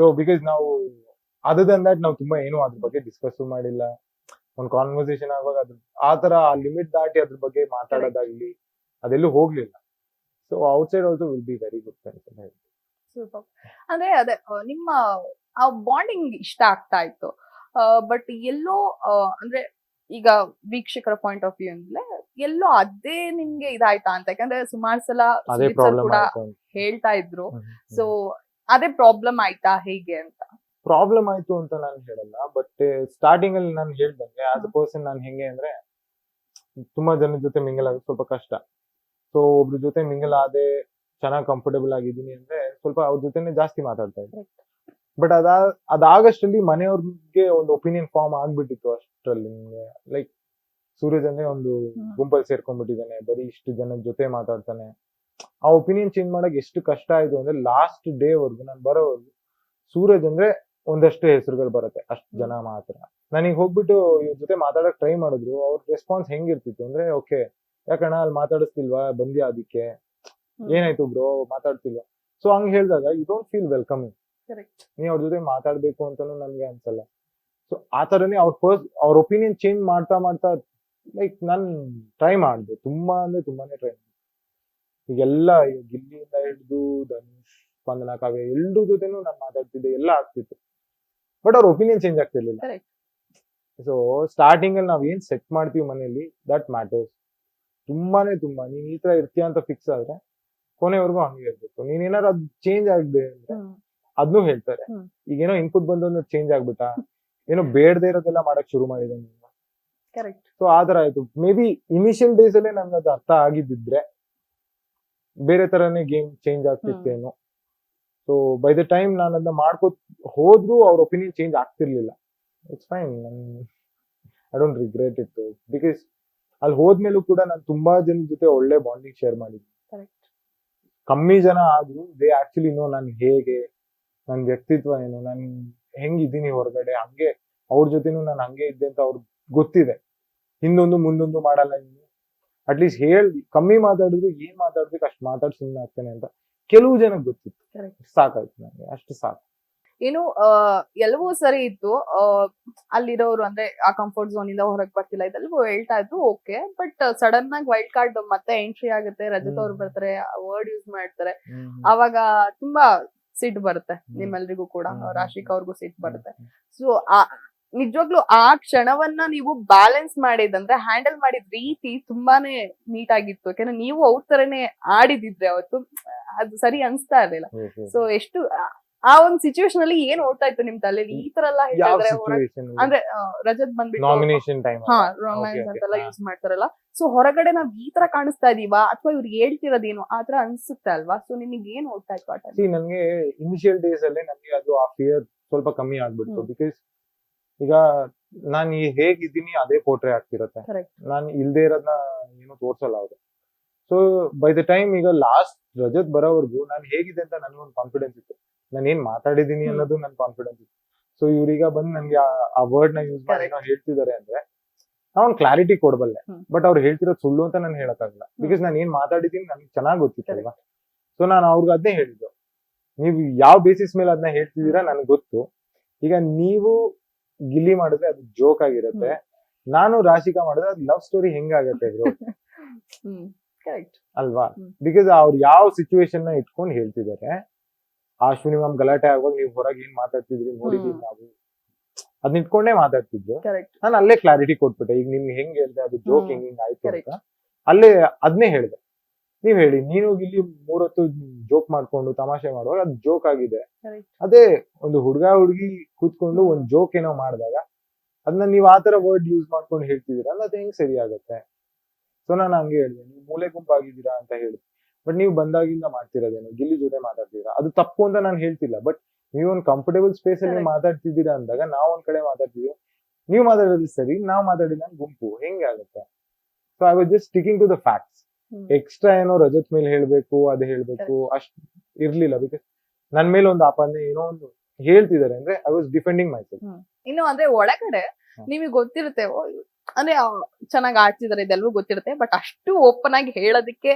So because ನಾವು ಅದರ್ ದನ್ ದಟ್ ನಾವು ತುಂಬಾ ಏನು ಅದ್ರ ಬಗ್ಗೆ ಡಿಸ್ಕಸ್ ಮಾಡಿಲ್ಲ. ಒಂದು ಕಾನ್ವರ್ಸೇಷನ್ ಆಗುವಾಗ ಅದ್ರ ಆತರ ಆ ಲಿಮಿಟ್ ದಾಟಿ ಅದ್ರ ಬಗ್ಗೆ ಮಾತಾಡೋದಾಗ್ಲಿ ಅದೆಲ್ಲೂ ಹೋಗ್ಲಿಲ್ಲ. So outside also will be very good friends ಅಂತ ಹೇಳಿ. ಸೂಪರ್. ಅಂದ್ರೆ ಅದೇ ನಿಮ್ಮ ಆ ಬಾಂಡಿಂಗ್ ಇಷ್ಟ ಆಗ್ತಾ ಇತ್ತು. ಬಟ್ ಎಲ್ಲೋ ಅಂದ್ರೆ ಈಗ ವೀಕ್ಷಕರ ಪಾಯಿಂಟ್ ಆಫ್ ವ್ಯೂ ಅಂದ್ರೆ ಎಲ್ಲೋ ಅದೇ ನಿಮ್ಗೆ ಇದಾಯ್ತಾ ಅಂತ? ಯಾಕಂದ್ರೆ ಸುಮಾರು ಸಲ ಅದೇ ಸುದೀಪ್ sir ಪ್ರಾಬ್ಲಮ್ ಕೂಡ ಆಯ್ತು. ಹೇಳ್ತಾ ಇದ್ರು. ಸೊ ಅದೇ ಪ್ರಾಬ್ಲಮ್ ಆಯ್ತಾ ಹೇಗೆ ಅಂತ? ಪ್ರಾಬ್ಲಮ್ ಆಯ್ತು ಅಂತ ನಾನು ಹೇಳಲ್ಲ. ಬಟ್ ಸ್ಟಾರ್ಟಿಂಗ್ ಅಲ್ಲಿ ನಾನು ಹೇಳ್ದಂಗೆ ಆಸ್ ಅ ಪರ್ಸನ್ ನಾನು ಹೆಂಗೆ ಅಂದ್ರೆ ತುಂಬಾ ಜನದ ಜೊತೆ ಮಿಂಗಲ್ ಆಗೋದು ಸ್ವಲ್ಪ ಕಷ್ಟ. ಸೊ ಒಬ್ರ ಜೊತೆ ಮಿಂಗಲ್ ಆದೆ ಚೆನ್ನಾಗಿ ಕಂಫರ್ಟಬಲ್ ಆಗಿದ್ದೀನಿ ಅಂದ್ರೆ ಸ್ವಲ್ಪ ಅವ್ರ ಜೊತೆನೆ ಜಾಸ್ತಿ ಮಾತಾಡ್ತಾ ಇದ್ದೆ. ಬಟ್ ಅದಾಗಷ್ಟರಲ್ಲಿ ಮನೆಯವ್ರಿಗೆ ಒಂದು ಒಪಿನಿಯನ್ ಫಾರ್ಮ್ ಆಗ್ಬಿಟ್ಟಿತ್ತು ಅಷ್ಟರಲ್ಲಿ. ಲೈಕ್ ಸೂರಜ್ ಅಂದ್ರೆ ಒಂದು ಗುಂಪಲ್ಲಿ ಸೇರ್ಕೊಂಡ್ಬಿಟ್ಟಿದ್ದಾನೆ, ಬರೀ ಇಷ್ಟು ಜನದ ಜೊತೆ ಮಾತಾಡ್ತಾನೆ. ಆ ಒಪಿನಿಯನ್ ಚೇಂಜ್ ಮಾಡಕ್ ಎಷ್ಟು ಕಷ್ಟ ಆಯ್ತು ಅಂದ್ರೆ ಲಾಸ್ಟ್ ಡೇ ವರ್ಗು ನಾನು ಬರೋವರೆಗೂ ಸೂರಜ್ ಅಂದ್ರೆ ಒಂದಷ್ಟು ಹೆಸರುಗಳು ಬರುತ್ತೆ, ಅಷ್ಟು ಜನ ಮಾತ್ರ. ನನಗೆ ಹೋಗ್ಬಿಟ್ಟು ಇವ್ರ ಜೊತೆ ಮಾತಾಡಕ್ ಟ್ರೈ ಮಾಡಿದ್ರು. ಅವ್ರ ರೆಸ್ಪಾನ್ಸ್ ಹೆಂಗಿರ್ತಿತ್ತು ಅಂದ್ರೆ, ಓಕೆ ಯಾಕಣ್ಣ ಅಲ್ಲಿ ಮಾತಾಡಿಸ್ತಿಲ್ವಾ, ಬಂದ್ಯಾ ಅದಕ್ಕೆ, ಏನಾಯ್ತು ಬ್ರೋ ಮಾತಾಡ್ತಿಲ್ವಾ? ಸೊ ಹಂಗ್ ಹೇಳಿದಾಗ ಯು ಡೋಂಟ್ ಫೀಲ್ ವೆಲ್ಕಮಿಂಗ್. ನೀವ್ ಅವ್ರ ಜೊತೆ ಮಾತಾಡ್ಬೇಕು ಅಂತಾನು ನನ್ಗೆ ಅನ್ಸಲ್ಲ. ಸೊ ಆ ತರನೇ ಅವ್ರ ಒಪಿನಿಯನ್ ಚೇಂಜ್ ಮಾಡ್ತಾ ಮಾಡ್ತಾ ಲೈಕ್ ನಾನ್ ಟ್ರೈ ಮಾಡಿದೆ, ತುಂಬಾ ಅಂದ್ರೆ ತುಂಬಾನೇ ಟ್ರೈ ಮಾಡಿದೆ. ಈಗೆಲ್ಲ ಗಿಲ್ಲಿಯಿಂದ ಹಿಡಿದು ಧನುಷ್, ಸ್ಪಂದನ, ಕಾವ್ಯ ಎಲ್ರ ಜೊತೆನೂ ನಾನು ಮಾತಾಡ್ತಿದ್ದೆ, ಎಲ್ಲ ಆಗ್ತಿತ್ತು. ಬಟ್ ಅವ್ರ ಒಪಿನಿಯನ್ ಚೇಂಜ್ ಆಗ್ತಿರ್ಲಿಲ್ಲ. ಸೊ ಸ್ಟಾರ್ಟಿಂಗ್ ಅಲ್ಲಿ ನಾವ್ ಏನ್ ಸೆಟ್ ಮಾಡ್ತೀವಿ ಮನೇಲಿ ದಟ್ ಮ್ಯಾಟರ್ಸ್. ತುಂಬಾನೇ ತುಂಬಾ ನೀನ್ ಈ ತರ ಇರ್ತೀಯ ಅಂತ ಫಿಕ್ಸ್ ಆದ್ರೆ ಕೊನೆವರೆಗೂ ಹಂಗೆ ಇರ್ಬೇಕು. ನೀನ್ ಏನಾರು ಅದ್ ಚೇಂಜ್ ಆಗದೆ ಅಂದ್ರೆ ಅದ್ನು ಹೇಳ್ತಾರೆ. ಈಗೇನೋ ಇನ್ಪುಟ್ ಬಂದು ಚೇಂಜ್ ಆಗ್ಬಿಟ್ಟಾ, ಏನೋ ಬೇಡದೇ ಇರೋದೆಲ್ಲ ಮಾಡಕ್ ಶುರು ಮಾಡಿದೆ ನೀನು. ಸೊ ಆ ತರ ಆಯ್ತು. ಮೇ ಬಿ ಇನಿಷಿಯಲ್ ಡೇಸ್ ಅಲ್ಲೇ ನನ್ಗೆ ಅದು ಅರ್ಥ ಆಗಿದ್ದಿದ್ರೆ ಬೇರೆ ತರನೇ ಗೇಮ್ ಚೇಂಜ್ ಆಗ್ತಿತ್ತೇನೋ. ಸೊ ಬೈ ದ ಟೈಮ್ ನಾನು ಅದನ್ನ ಮಾಡ್ಕೋತ್ ಹೋದ್ರು ಅವ್ರ ಒಪಿನಿಯನ್ ಚೇಂಜ್ ಆಗ್ತಿರ್ಲಿಲ್ಲ. It's fine, I don't regret it. Because ಅಲ್ಲಿ ಹೋದ್ಮೇಲೂ ಕೂಡ ನಾನು ತುಂಬಾ ಜನ ಜೊತೆ ಒಳ್ಳೆ ಬಾಂಡಿಂಗ್ ಶೇರ್ ಮಾಡಿದ್ದೆ. ಕಮ್ಮಿ ಜನ ಆದ್ರೂ ದೇ ಆಕ್ಚುಲಿ ನೋ ನನ್ ಹೇಗೆ, ನನ್ ವ್ಯಕ್ತಿತ್ವ ಏನು, ನನ್ ಹೆಂಗಿದ್ದೀನಿ ಹೊರಗಡೆ, ಹಂಗೆ ಅವ್ರ ಜೊತೆನೂ ನಾನು ಹಂಗೆ ಇದ್ದೆ ಅಂತ ಅವ್ರಿಗೆ ಗೊತ್ತಿದೆ. ಹಿಂದೊಂದು ಮುಂದೊಂದು ಮಾಡಲ್ಲ ಇನ್ನು, ಅಟ್ಲೀಸ್ಟ್ ಕಮ್ಮಿ ಮಾತಾಡಿದ್ರು ಏನ್ ಮಾತಾಡ್ಬೇಕು ಅಷ್ಟು ಮಾತಾಡಿ ಸುಮ್ಮನೆ ಆಗ್ತೇನೆ ಅಂತ ಕೆಲವು ಜನಕ್ಕೆ ಗೊತ್ತಿತ್ತು. Correct. ಸಾಕಾಯ್ತು ನನಗೆ, ಅಷ್ಟು ಸಾಕು. ಏನು ಎಲ್ಲವೂ ಸರಿ ಇತ್ತು, ಅಲ್ಲಿರೋರು ಅಂದ್ರೆ ಆ ಕಂಫರ್ಟ್ ಝೋನ್ ಇಂದ ಹೊರಗೆ ಬರ್ತಿಲ್ಲ ಇದೆಲ್ಲವೂ ಹೇಳ್ತಾ ಇದ್ರು, ಓಕೆ. ಬಟ್ ಸಡನ್ ಆಗಿ ವೈಲ್ಡ್ ಕಾರ್ಡ್ ಮತ್ತೆ ಎಂಟ್ರಿ ಆಗುತ್ತೆ, ರಜತ್ ಅವ್ರು ಬರ್ತಾರೆ, ವರ್ಡ್ ಯೂಸ್ ಮಾಡ್ತಾರೆ, ಅವಾಗ ತುಂಬಾ ಸಿಟ್ಟು ಬರುತ್ತೆ ನಿಮ್ಮೆಲ್ರಿಗೂ ಕೂಡ, ರಾಶಿಕ್ ಅವ್ರಿಗೂ ಸಿಟ್ಟು ಬರುತ್ತೆ. ಸೊ ನಿಜವಾಗ್ಲೂ ಆ ಕ್ಷಣವನ್ನ ನೀವು ಬ್ಯಾಲೆನ್ಸ್ ಮಾಡಿದಂದ್ರೆ ಹ್ಯಾಂಡಲ್ ಮಾಡಿದ ರೀತಿ ತುಂಬಾನೇ ನೀಟ್ ಆಗಿತ್ತು. ಯಾಕಂದ್ರೆ ನೀವು ಅವ್ರ ತರನೇ ಆಡಿದಿದ್ರೆ ಅವತ್ತು ಅದು ಸರಿ ಅನ್ಸ್ತಾ ಇರ್ಲಿಲ್ಲ. ಸೊ ಎಷ್ಟು ಆ ಒಂದ್ ಸಿಚುವೇಶನ್ ಅಲ್ಲಿ ಏನ್ ಓಡ್ತಾ ಇತ್ತು ನಿಮ್ ತಲೆಯಲ್ಲಿ, ಈ ತರ ಎಲ್ಲ ಯಾವ ಹೇಳಿದ್ರೆ ಸಿಚುವೇಶನ್? ಅಂದ್ರೆ ರಜತ್ ಬಂದ್ಬಿಟ್ಟು ನಾಮಿನೇಷನ್ ಟೈಮ್. ಹಾ ರೊಮ್ಯಾನ್ಸ್ ಅಂತೆಲ್ಲ ಯೂಸ್ ಮಾಡ್ತಾರಲ್ಲ, ಸೊ ಹೊರಗಡೆ ನಾವ್ ಈ ತರ ಕಾಣಿಸ್ತಾ ಇದೀವಾ ಅಥವಾ ಇವ್ರು ಹೇಳ್ತಿರೋದೇನು ಆ ತರ ಅನ್ಸುತ್ತೆ ಅಲ್ವಾ? ಸೊ ನಿಮಗೆ ಏನ್ ಓಡ್ತಾ ಇತ್ತು ಆ ಟೈಮ್? ನನ್ಗೆ ಇನಿಷಿಯಲ್ ಡೇಸ್ ಅಲ್ಲೇ ನನ್ಗೆ ಅದು ಆ ಫಿಯರ್ ಸ್ವಲ್ಪ ಕಮ್ಮಿ ಆಗ್ಬಿಡ್ತು. ಬಿಕಾಸ್ ಈಗ ನಾನು ಹೇಗಿದ್ದೀನಿ ಅದೇ ಪೋರ್ಟ್ರೇ ಆಗ್ತಿರತ್ತೆ, Correct. ನಾನು ಇಲ್ದೇ ಇರೋದನ್ನ ಏನು ತೋರ್ಸಲ್ಲ ಅವ್ರು. ಸೊ ಬೈ ದ ಟೈಮ್ ಈಗ ಲಾಸ್ಟ್ ರಜತ್ ಬರೋವರೆಗೂ ನಾನು ಹೇಗಿದೆ ಅಂತ ನನಗೊಂದು ಕಾನ್ಫಿಡೆನ್ಸ್ ಇತ್ತು, ನಾನು ಏನ್ ಮಾತಾಡಿದೀನಿ ಅನ್ನೋದು ನನ್ ಕಾನ್ಫಿಡೆನ್ಸ್ ಇತ್ತು. ಸೊ ಇವ್ರೀಗ ಬಂದು ನನ್ಗೆ ಆ ವರ್ಡ್ ನ ಯೂಸ್ ಮಾಡಿ ಏನೋ ಹೇಳ್ತಿದ್ದಾರೆ ಅಂದ್ರೆ ನಾವ್ ಕ್ಲಾರಿಟಿ ಕೊಡಬಲ್ಲೆ, ಬಟ್ ಅವ್ರು ಹೇಳ್ತಿರೋದು ಸುಳ್ಳು ಅಂತ ನಾನು ಹೇಳಕ್ಕಾಗಲ್ಲ. ಬಿಕಾಸ್ ನಾನು ಏನ್ ಮಾತಾಡಿದೀನಿ ನನ್ಗೆ ಚೆನ್ನಾಗ್ ಗೊತ್ತಿತ್ತಲ್ವಾ. ಸೊ ನಾನು ಅವ್ರಿಗೆ ಅದನ್ನೇ ಹೇಳಿದ್ದು, ನೀವು ಯಾವ ಬೇಸಿಸ್ ಮೇಲೆ ಅದನ್ನ ಹೇಳ್ತಿದ್ದೀರಾ ನನ್ಗೆ ಗೊತ್ತು. ಈಗ ನೀವು ಗಿಲ್ಲಿ ಮಾಡಿದ್ರೆ ಅದು ಜೋಕ್ ಆಗಿರುತ್ತೆ, ನಾನು ರಾಶಿಕಾ ಮಾಡಿದ್ರೆ ಅದು ಲವ್ ಸ್ಟೋರಿ ಹೆಂಗಾಗತ್ತೆ ಬ್ರೋ ಅಲ್ವಾ? ಬಿಕಾಸ್ ಅವ್ರು ಯಾವ ಸಿಚುವೇಶನ್ ನ ಇಟ್ಕೊಂಡು ಹೇಳ್ತಿದ್ದಾರೆ. ಅಶ್ವಿನಿ ಮ್ಯಾಮ್ ಗಲಾಟೆ ಆಗುವಾಗ ನೀವು ಹೊರಗೆ ಏನ್ ಮಾತಾಡ್ತಿದ್ರಿ ನೋಡಿದೀವಿ ನಾವು, ಅದನ್ನ ಇಟ್ಕೊಂಡೇ ಮಾತಾಡ್ತಿದ್ರು. ನಾನು ಅಲ್ಲೇ ಕ್ಲಾರಿಟಿ ಕೊಟ್ಬಿಟ್ಟೆ, ಈಗ ನಿಮ್ಗೆ ಹೆಂಗ್ ಹೇಳ್ದೆ ಅದು ಜೋಕ್ ಹೆಂಗ್ ಆಯ್ತು ಅಂತ ಅಲ್ಲೇ ಅದನ್ನೇ ಹೇಳ್ದೆ. ನೀವ್ ಹೇಳಿ, ನೀನು ಇಲ್ಲಿ 3 ಹೊತ್ತು ಜೋಕ್ ಮಾಡ್ಕೊಂಡು ತಮಾಷೆ ಮಾಡುವಾಗ ಅದು ಜೋಕ್ ಆಗಿದೆ. ಅದೇ ಒಂದು ಹುಡುಗಿ ಕೂತ್ಕೊಂಡು ಒಂದ್ ಜೋಕ್ ಏನೋ ಮಾಡಿದಾಗ ಅದನ್ನ ನೀವ್ ಆತರ ವರ್ಡ್ ಯೂಸ್ ಮಾಡ್ಕೊಂಡು ಹೇಳ್ತಿದ್ದೀರಾ ಅದು ಹೆಂಗ್ ಸರಿ ಆಗತ್ತೆ? ಸೊ ನಾನು ಹಂಗೆ ಹೇಳಿದೆ, ನೀವು ಮೂಲೆ ಗುಂಪಾಗಿದ್ದೀರಾ ಅಂತ ಹೇಳಿ, ಬಟ್ ನೀವು ಬಂದಾಗಿಂದ ಮಾಡ್ತಿರೋದೇನು, ಗಿಲ್ಲಿ ಜೊತೆ ಮಾತಾಡ್ತೀರಾ, ಅದು ತಪ್ಪು ಅಂತ ನಾನು ಹೇಳ್ತಿಲ್ಲ. ಬಟ್ ನೀವು ಒಂದು ಕಂಫರ್ಟೇಬಲ್ ಸ್ಪೇಸ್ ಅಲ್ಲಿ ಮಾತಾಡ್ತಿದ್ದೀರಾ ಅಂದಾಗ ನಾವ್ ಒಂದ್ ಕಡೆ ಮಾತಾಡ್ತಿದೀವಿ, ನೀವು ಮಾತಾಡೋದು ಸರಿ, ನಾವ್ ಮಾತಾಡಿದ ಗುಂಪು ಹೆಂಗೆ ಆಗುತ್ತೆ? So I was just sticking to the facts. Extra ಏನೋ ರಜತ್ ಮೇಲೆ ಹೇಳ್ಬೇಕು ಅದು ಹೇಳ್ಬೇಕು ಅಷ್ಟ್ ಇರ್ಲಿಲ್ಲ. ಬಿಕಾಸ್ ನನ್ ಮೇಲೆ ಒಂದು ಆಪಾದನೆ ಏನೋ ಒಂದು ಹೇಳ್ತಿದ್ದಾರೆ ಅಂದ್ರೆ I was defending my self. ಇನ್ನು ಅಂದ್ರೆ ಒಳಗಡೆ ನಿಮಗೆ ಗೊತ್ತಿರುತ್ತೆ ಅಂದ್ರೆ ಚೆನ್ನಾಗಿ ಆಡ್ತಿದಾರೆ ಇದೆಲ್ಲವೂ ಗೊತ್ತಿರುತ್ತೆ, ಬಟ್ ಅಷ್ಟು ಓಪನ್ ಆಗಿ ಹೇಳೋದಕ್ಕೆ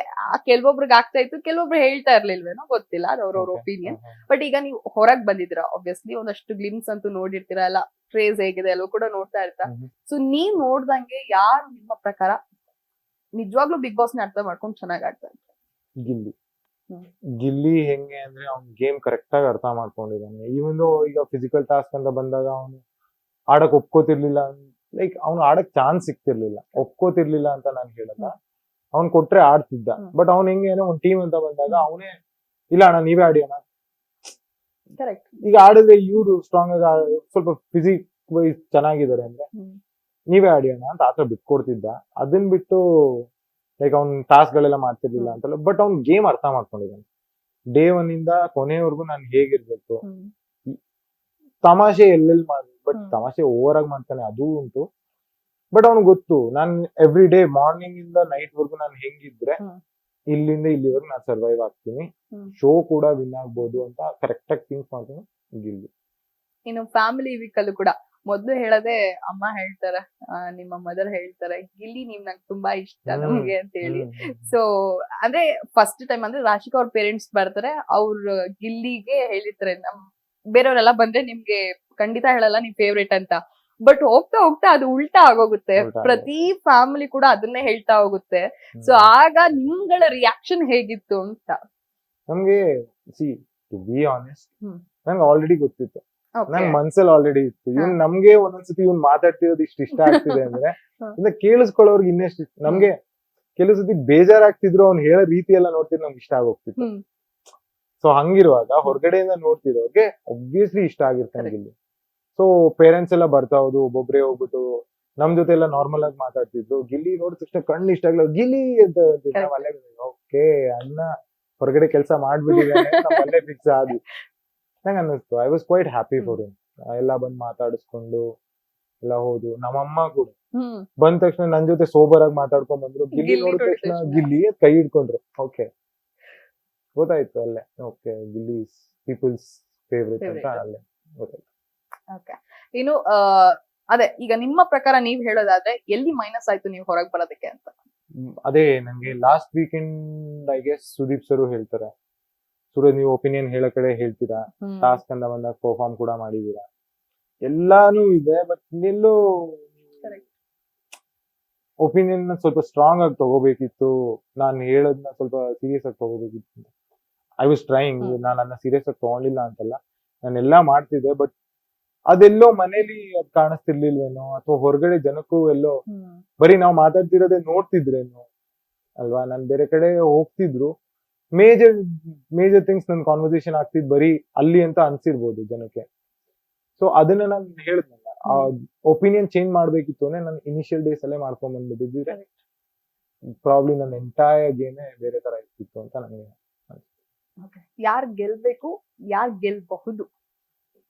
ಕೆಲವೊಬ್ರಿಗೆ ಆಗ್ತಾ ಇತ್ತು, ಕೆಲವೊಬ್ರು ಹೇಳ್ತಾ ಇರ್ಲಿಲ್ವೇನೋ ಗೊತ್ತಿಲ್ಲ, ಅದು ಅವ್ರವ್ರ ಒಪಿನಿಯನ್. ಬಟ್ ಈಗ ನೀವು ಹೊರಗ್ ಬಂದಿದ್ದೀರಾ, ಆಬ್ವಿಯಸ್ಲಿ ಒಂದಷ್ಟು ಗ್ಲಿಮ್ಸ್ ಅಂತೂ ನೋಡಿರ್ತೀರಾ, ಎಲ್ಲ ಕ್ರೇಜ್ ಹೇಗಿದೆ ಎಲ್ಲವೂ ಕೂಡ ನೋಡ್ತಾ ಇರ್ತಾ. ಸೊ ನೀವ್ ನೋಡ್ದಂಗೆ ಯಾರು ನಿಮ್ಮ ಪ್ರಕಾರ ನಿಜವಾಗ್ಲೂ ಬಿಗ್ ಬಾಸ್ ನ ಅರ್ಥ ಮಾಡ್ಕೊಂಡು ಚೆನ್ನಾಗಿ ಆಡ್ತಾ ಇದ್ದಾರೆ? ಗಿಲ್ಲಿ ಹೆಂಗೆ ಅಂದ್ರೆ ಅವ್ನ್ ಗೇಮ್ ಕರೆಕ್ಟ್ ಆಗಿ ಅರ್ಥ ಮಾಡ್ಕೊಂಡಿದ್ದಾನೆ. ಇವನು ಈಗ ಫಿಸಿಕಲ್ ಟಾಸ್ಕ್ ಅಂತ ಬಂದಾಗ ಅವನು ಆಡಕ್ ಒಪ್ಕೋತಿರ್ಲಿಲ್ಲ, ಲೈಕ್ ಅವ್ನು ಆಡಕ್ ಚಾನ್ಸ್ ಸಿಕ್ತಿರ್ಲಿಲ್ಲ, ಒಪ್ಕೋತಿರ್ಲಿಲ್ಲ ಅಂತ ನಾನು ಹೇಳಲ್ಲ. ಅವ್ನ್ ಕೊಟ್ರೆ ಆಡ್ತಿದ್ದ. ಬಟ್ ಅವ್ನ್ ಹೆಂಗೆ ಏನೋ ಒಂದ್ ಟೀಮ್ ಅಂತ ಬಂದಾಗ ಅವನೇ ಇಲ್ಲ ಅಣ್ಣ ನೀವೇ ಆಡಿ ಅಣ್ಣ, ಈಗ ಆಡಿದ್ರೆ ಇವ್ರು ಸ್ಟ್ರಾಂಗ್ ಆಗಿ ಸ್ವಲ್ಪ ಫಿಸಿಕ್ ವೈಸ್ ಚೆನ್ನಾಗಿದ್ದಾರೆ ಅಂದ್ರೆ ನೀವೇ ಆಡಿ ಅಣ್ಣ ಅಂತ ಆತರ ಬಿಟ್ಕೊಡ್ತಿದ್ದ. ಅದನ್ ಬಿಟ್ಟು ಲೈಕ್ ಅವ್ನ್ ಟಾಸ್ಕ್ ಗಳೆಲ್ಲ ಮಾಡ್ತಿರ್ಲಿಲ್ಲ ಅಂತಲ್ಲ. ಬಟ್ ಅವ್ನ್ ಗೇಮ್ ಅರ್ಥ ಮಾಡ್ಕೊಂಡಿದ್ದಾನೆ. ಡೇ 1 ಇಂದ ಕೊನೆವರೆಗೂ ನಾನು ಹೇಗಿರ್ಬೇಕು, ತಮಾಷೆ ಎಲ್ಲೆಲ್ಲಿ ಮಾಡ್ಬೇಕು, ಬಟ್ ತಮಾಷೆ ಓವರ್ ಆಗಿ ಮಾಡ್ತಾನೆ ಅದು ಉಂಟು. ಬಟ್ ಅವ್ನಿಗೆ ಗೊತ್ತು ನಾನು ಎವ್ರಿ ಡೇ ಮಾರ್ನಿಂಗ್ ಇಂದ ನೈಟ್ ವರ್ಗು ನಾನು ಹೆಂಗಿದ್ರೆ ಇಲ್ಲಿಂದ ಇಲ್ಲಿವರೆಗೂ ನಾನು ಸರ್ವೈವ್ ಆಗ್ತೀನಿ, ಶೋ ಕೂಡ ವಿನ್ ಆಗ್ಬೋದು ಅಂತ ಕರೆಕ್ಟ್ ಆಗಿ ಥಿಂಕ್ ಮಾಡ್ತೀನಿ ಗಿಲ್ಲಿ. ಇನ್ನು ಫ್ಯಾಮಿಲಿ ವೀಕ್ ಅಲ್ಲೂ ಕೂಡ ಮೊದ್ಲು ಹೇಳದೆ ಅಮ್ಮ ಹೇಳ್ತಾರೆ, ನಿಮ್ಮ ಮದರ್ ಹೇಳ್ತಾರೆ, ಗಿಲ್ಲಿ ನೀವ್ ನಂಗೆ ತುಂಬಾ ಇಷ್ಟ ನಮ್ಗೆ ಅಂತ ಹೇಳಿ. ಸೊ ಅಂದ್ರೆ ಫಸ್ಟ್ ಟೈಮ್ ಅಂದ್ರೆ ರಾಶಿಕಾ ಅವ್ರ ಪೇರೆಂಟ್ಸ್ ಬರ್ತಾರೆ, ಅವ್ರ ಗಿಲ್ಲಿಗೆ ಹೇಳಿರ್ತಾರೆ ಬೇರೆಯವರೆಲ್ಲ ಬಂದ್ರೆ ನಿಮ್ಗೆ ಖಂಡಿತ ಹೇಳಲ್ಲ ನಿಮ್ ಫೇವ್ರೇಟ್ ಅಂತ. ಬಟ್ ಹೋಗ್ತಾ ಹೋಗ್ತಾ ಅದು ಉಲ್ಟಾ ಆಗೋಗುತ್ತೆ, ಪ್ರತಿ ಫ್ಯಾಮಿಲಿ ಕೂಡ ಅದನ್ನೇ ಹೇಳ್ತಾ ಹೋಗುತ್ತೆ. ಸೊ ಆಗ ನಿಮ್ಗಳ ರಿಯಾಕ್ಷನ್ ಹೇಗಿತ್ತು ಅಂತ? ನಮ್ಗೆ ಟು ಬಿ ಆನೆಸ್ಟ್ ನಂಗೆ ಆಲ್ರೆಡಿ ಗೊತ್ತಿತ್ತು, ನನ್ ಮನ್ಸಲ್ಲಿ ಆಲ್ರೆಡಿ ಇತ್ತು. ಇವ್ನ್ ನಮ್ಗೆ ಒಂದೊಂದ್ಸತಿ ಇವ್ನ್ ಮಾತಾಡ್ತಿರೋದು ಇಷ್ಟ ಆಗ್ತಿದೆ ಅಂದ್ರೆ ಇನ್ನ ಕೇಳಿಸ್ಕೊಳ್ಳೋರ್ಗೆ ಇನ್ನೆಷ್ಟು ಇಷ್ಟ. ನಮ್ಗೆ ಕೆಲವು ಸತಿ ಬೇಜಾರಾಗ್ತಿದ್ರು ಅವ್ನ್ ಹೇಳೋ ರೀತಿ ಎಲ್ಲ ನೋಡ್ತಿದ್ರು ನಮ್ಗೆ ಇಷ್ಟ ಆಗೋಗ್ತಿತ್ತು. ಸೊ ಹಂಗಿರುವಾಗ ಹೊರಗಡೆಯಿಂದ ನೋಡ್ತಿರೋರ್ಗೆ ಒಬ್ವಿಯಸ್ಲಿ ಇಷ್ಟ ಆಗಿರ್ತಾನೆ ಗಿಲ್ಲಿ. ಸೊ ಪೇರೆಂಟ್ಸ್ ಎಲ್ಲ ಬರ್ತಾ ಹೋದು, ಒಬ್ಬೊಬ್ರೆ ಹೋಗ್ಬಿಟ್ಟು ನಮ್ ಜೊತೆ ಎಲ್ಲ ನಾರ್ಮಲ್ ಆಗಿ ಮಾತಾಡ್ತಿದ್ರು. ಗಿಲ್ಲಿ ನೋಡಿದ ತಕ್ಷಣ ಕಣ್ಣು ಇಷ್ಟ ಆಗ್ಲ ಗಿಲ್ಲಿ ಅಂತ ಓಕೆ ಅಣ್ಣ ಹೊರಗಡೆ ಕೆಲಸ ಮಾಡ್ಬಿಟ್ಟಿದ್ದಾನೆ ನಮ್ಮಲ್ಲೇ ಫಿಕ್ಸ್ ಆದ್ವಿ ನಂಗೆ ಅನ್ನಿಸ್ತು. I was quite happy for him. ಎಲ್ಲ ಬಂದ್ ಮಾತಾಡಿಸ್ಕೊಂಡು ಎಲ್ಲ ಹೋದು. ನಮ್ಮಮ್ಮ ಕೂಡ ಬಂದ ತಕ್ಷಣ ನನ್ ಜೊತೆ ಸೋಬರ್ ಆಗಿ ಮಾತಾಡ್ಕೊಂಡ್ ಬಂದ್ರು. ಗಿಲ್ಲಿ ನೋಡಿದ ತಕ್ಷಣ ಗಿಲ್ಲಿ ಕೈ ಹಿಡ್ಕೊಂಡ್ರು. ಓಕೆ ಗೊತ್ತಾಯ್ತು ಅಲ್ಲೇ. ಓಕೆ, ಗಿಲ್ಲಿ ಪೀಪಲ್ಸ್ ಫೇವ್ರೇಟ್ ಅಂತ Favorite. ಅಲ್ಲೇ ಗೊತ್ತಾಯ್ತು. ಓಕೆ. ಇನ್ನು ಅದೇ ಈಗ ನಿಮ್ಮ ಪ್ರಕಾರ ನೀವ್ ಹೇಳೋದಾದ್ರೆ ಎಲ್ಲಿ ಮೈನಸ್ ಆಯ್ತು ನೀವು ಹೊರಗೆ ಬರೋದಕ್ಕೆ ಅಂತ? ಅದೇ ನಂಗೆ last weekend I guess Sudeep sir ಹೇಳ್ತಾರೆ, ಸೂರಜ್ ನೀವು ಒಪಿನಿಯನ್ ಹೇಳೋ ಕಡೆ ಹೇಳ್ತೀರಾ, ಟಾಸ್ಕ್ ಅಂತ ಬಂದಾಗ ಪರ್ಫಾರ್ಮ್ ಕೂಡ ಮಾಡಿದೀರಾ, ಎಲ್ಲಾನು ಇದೆ, ಬಟ್ ಎಲ್ಲೋ Correct. ಒಪಿನಿಯನ್ ಸ್ವಲ್ಪ ಸ್ಟ್ರಾಂಗ್ ಆಗಿ ತಗೋಬೇಕಿತ್ತು, ನಾನು ಹೇಳೋದನ್ನ ಸ್ವಲ್ಪ ಸೀರಿಯಸ್ ಆಗಿ ತಗೋಬೇಕಿತ್ತು. ಐ ವಾಸ್ ಟ್ರೈಂಗ್, ನಾನು ಅದನ್ನ ಸೀರಿಯಸ್ ಆಗಿ ತಗೊಂಡಿಲ್ಲ ಅಂತಲ್ಲ, ನಾನೆಲ್ಲಾ ಮಾಡ್ತಿದ್ದೆ, ಬಟ್ ಅದೆಲ್ಲೋ ಮನೇಲಿ ಅದ್ ಕಾಣಿಸ್ತಿರ್ಲಿಲ್ವೇನೋ, ಅಥವಾ ಹೊರಗಡೆ ಜನಕ್ಕೂ ಎಲ್ಲೋ ಬರೀ ನಾವು ಮಾತಾಡ್ತಿರೋದೇ ನೋಡ್ತಿದ್ರೇನೋ ಅಲ್ವಾ, ನಾನ್ ಬೇರೆ ಕಡೆ ಹೋಗ್ತಿದ್ರು, ಮೇಜರ್ ಥಿಂಗ್ಸ್ ನನ್ ಕಾನ್ವರ್ಸೇಷನ್ ಆಗ್ತಿದ್ ಬರೀ ಅಲ್ಲಿ ಅಂತ ಅನ್ಸಿರ್ಬೋದು ಜನಕ್ಕೆ. ಸೊ ಅದನ್ನ ನಾನು ಹೇಳಿದ್ನಲ್ಲ, ಆ ಒಪಿನಿಯನ್ ಚೇಂಜ್ ಮಾಡ್ಬೇಕಿತ್ತು ಅಂದ್ರೆ ನಾನು ಇನಿಷಿಯಲ್ ಡೇಸ್ ಅಲ್ಲೇ ಮಾಡ್ಕೊಂಡ್ ಬಂದ್ಬಿಟ್ಟಿದ್ರೆ ಪ್ರಾಬ್ಲಿ ನನ್ನ ಎಂಟೈರ್ ಗೇಮೇ ಬೇರೆ ತರ ಇರ್ತಿತ್ತು ಅಂತ ನನಗೆ. ಯಾರ್ ಗೆಲ್ಬೇಕು, ಯಾರ್ ಗೆಲ್ಬಹುದು,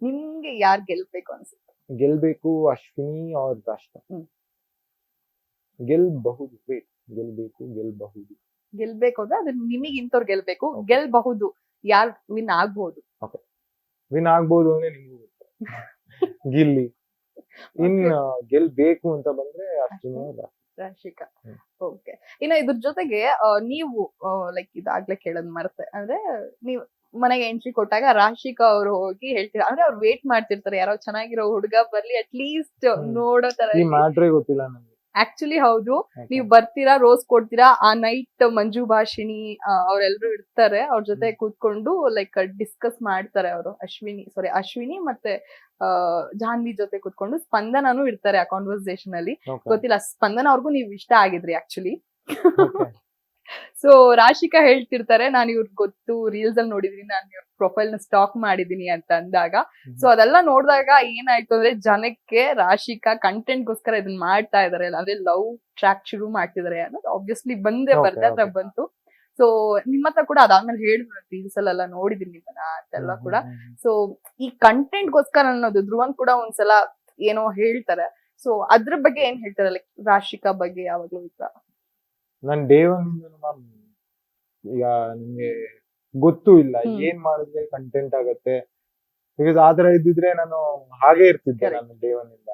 ನಿಮ್ಗೆ ಯಾರ್ ಗೆಲ್ಬೇಕು ಅನ್ಸುತ್ತೆ? ಗೆಲ್ಬೇಕು ಅಶ್ವಿನಿ ಅವ್ರ ರಾಷ್ಟ್ರ. ಗೆಲ್ಬಹುದು, ಗೆಲ್ಬಹುದು. ಗೆಲ್ಬೇಕು ಅಂದ್ರೆ ಅದು ನಿಮಗೆ ಇಂಥವ್ರು ಗೆಲ್ಬೇಕು, ಗೆಲ್ಬಹುದು ಯಾರ್ ವಿನ್ ಆಗ್ಬಹುದು? ವಿನ್ ಆಗ್ಬೋದು ಅಂದ್ರೆ ನಿಮ್ಗೂ ಗೊತ್ತು, ಗಿಲ್ಲಿ. ಇನ್ ಗೆಲ್ಬೇಕು ಅಂತ ಬಂದ್ರೆ ಅಶ್ವಿನಿ ಅವ್ರ ರಾಷ್ಟ್ರ. ರಾಶಿಕಾ. ಓಕೆ. ಇನ್ನು ಇದ್ರ ಜೊತೆಗೆ ನೀವು ಲೈಕ್ ಇದಾಗ್ಲೇ ಕೇಳೋದ್ ಮರ್ತೆ, ಅಂದ್ರೆ ನೀವು ಮನೆಗೆ ಎಂಟ್ರಿ ಕೊಟ್ಟಾಗ ರಾಶಿಕಾ ಅವ್ರು ಹೋಗಿ ಹೇಳ್ತೀರಾ, ಅಂದ್ರೆ ಅವ್ರು ವೇಟ್ ಮಾಡ್ತಿರ್ತಾರೆ ಯಾರೋ ಚೆನ್ನಾಗಿರೋ ಹುಡುಗ ಬರ್ಲಿ ಅಟ್ ಲೀಸ್ಟ್ ನೋಡೋ ತರ. ಈ ಮ್ಯಾಟ್ರೇ ಗೊತ್ತಿಲ್ಲ ನಂಗೆ. ಆಕ್ಚುಲಿ ಹೌದು, ನೀವು ಬರ್ತೀರಾ, ರೋಸ್ ಕೊಡ್ತೀರಾ, ಆ ನೈಟ್ ಮಂಜು ಭಾಷಿಣಿ ಅವ್ರೆಲ್ರು ಇರ್ತಾರೆ, ಅವ್ರ ಜೊತೆ ಕೂತ್ಕೊಂಡು ಲೈಕ್ ಡಿಸ್ಕಸ್ ಮಾಡ್ತಾರೆ ಅವರು, ಅಶ್ವಿನಿ ಮತ್ತೆ ಜಾನ್ವಿ ಜೊತೆ ಕೂತ್ಕೊಂಡು, ಸ್ಪಂದನನು ಇರ್ತಾರೆ ಆ ಕಾನ್ವರ್ಸೇಷನ್ ಅಲ್ಲಿ. ಗೊತ್ತಿಲ್ಲ, ಸ್ಪಂದನ ಅವ್ರಿಗೂ ನೀವ್ ಇಷ್ಟ ಆಗಿದ್ರಿ ಆಕ್ಚುಲಿ. ಸೊ ರಾಶಿಕಾ ಹೇಳ್ತಿರ್ತಾರೆ, ನಾನು ಇವ್ರಿಗೆ ಗೊತ್ತು, ರೀಲ್ಸ್ ಅಲ್ಲಿ ನೋಡಿದೀನಿ, ನಾನು ಇವ್ರ ಪ್ರೊಫೈಲ್ ನ ಸ್ಟಾಕ್ ಮಾಡಿದೀನಿ ಅಂತ ಅಂದಾಗ, ಸೊ ಅದೆಲ್ಲ ನೋಡಿದಾಗ ಏನಾಯ್ತು ಅಂದ್ರೆ ಜನಕ್ಕೆ ರಾಶಿಕಾ ಕಂಟೆಂಟ್ ಗೋಸ್ಕರ ಇದನ್ನ ಮಾಡ್ತಾ ಇದಾರೆ, ಅಂದ್ರೆ ಲವ್ ಟ್ರ್ಯಾಕ್ ಶುರು ಮಾಡ್ತಿದಾರೆ ಅನ್ನೋದು ಆಬ್ವಿಯಸ್ಲಿ ಬರ್ದೇ ಹತ್ರ ಬಂತು. ಸೊ ನಿಮ್ಮ ಹತ್ರ ಕೂಡ ಅದಾದ್ಮೇಲೆ ಹೇಳಿದ್ರು, ರೀಲ್ಸ್ ಅಲ್ಲೆಲ್ಲ ನೋಡಿದೀನಿ ನಿಮ್ಮನ್ನ ಅಂತೆಲ್ಲ ಕೂಡ. ಸೊ ಈ ಕಂಟೆಂಟ್ ಗೋಸ್ಕರ ಅನ್ನೋದು ಧ್ರುವನ್ ಕೂಡ ಒಂದ್ಸಲ ಏನೋ ಹೇಳ್ತಾರೆ, ಸೊ ಅದ್ರ ಬಗ್ಗೆ ಏನ್ ಹೇಳ್ತಾರೆ, ಲೈಕ್ ರಾಶಿಕಾ ಬಗ್ಗೆ ಯಾವಾಗ್ಲೂ ಇತ್ತ? ನನ್ ಡೇ ಒನ್ ಮ್ಯಾಮ್ ಈಗ ನಿಮ್ಗೆ ಗೊತ್ತೂ ಇಲ್ಲ ಏನ್ ಮಾಡಿದ್ರೆ ಕಂಟೆಂಟ್ ಆಗತ್ತೆ, ಬಿಕಾಸ್ ಆತರ ಇದ್ದಿದ್ರೆ ನಾನು ಹಾಗೆ ಇರ್ತಿದ್ದೆ. ನಾನು ಡೇ ಒನ್ ಇಂದ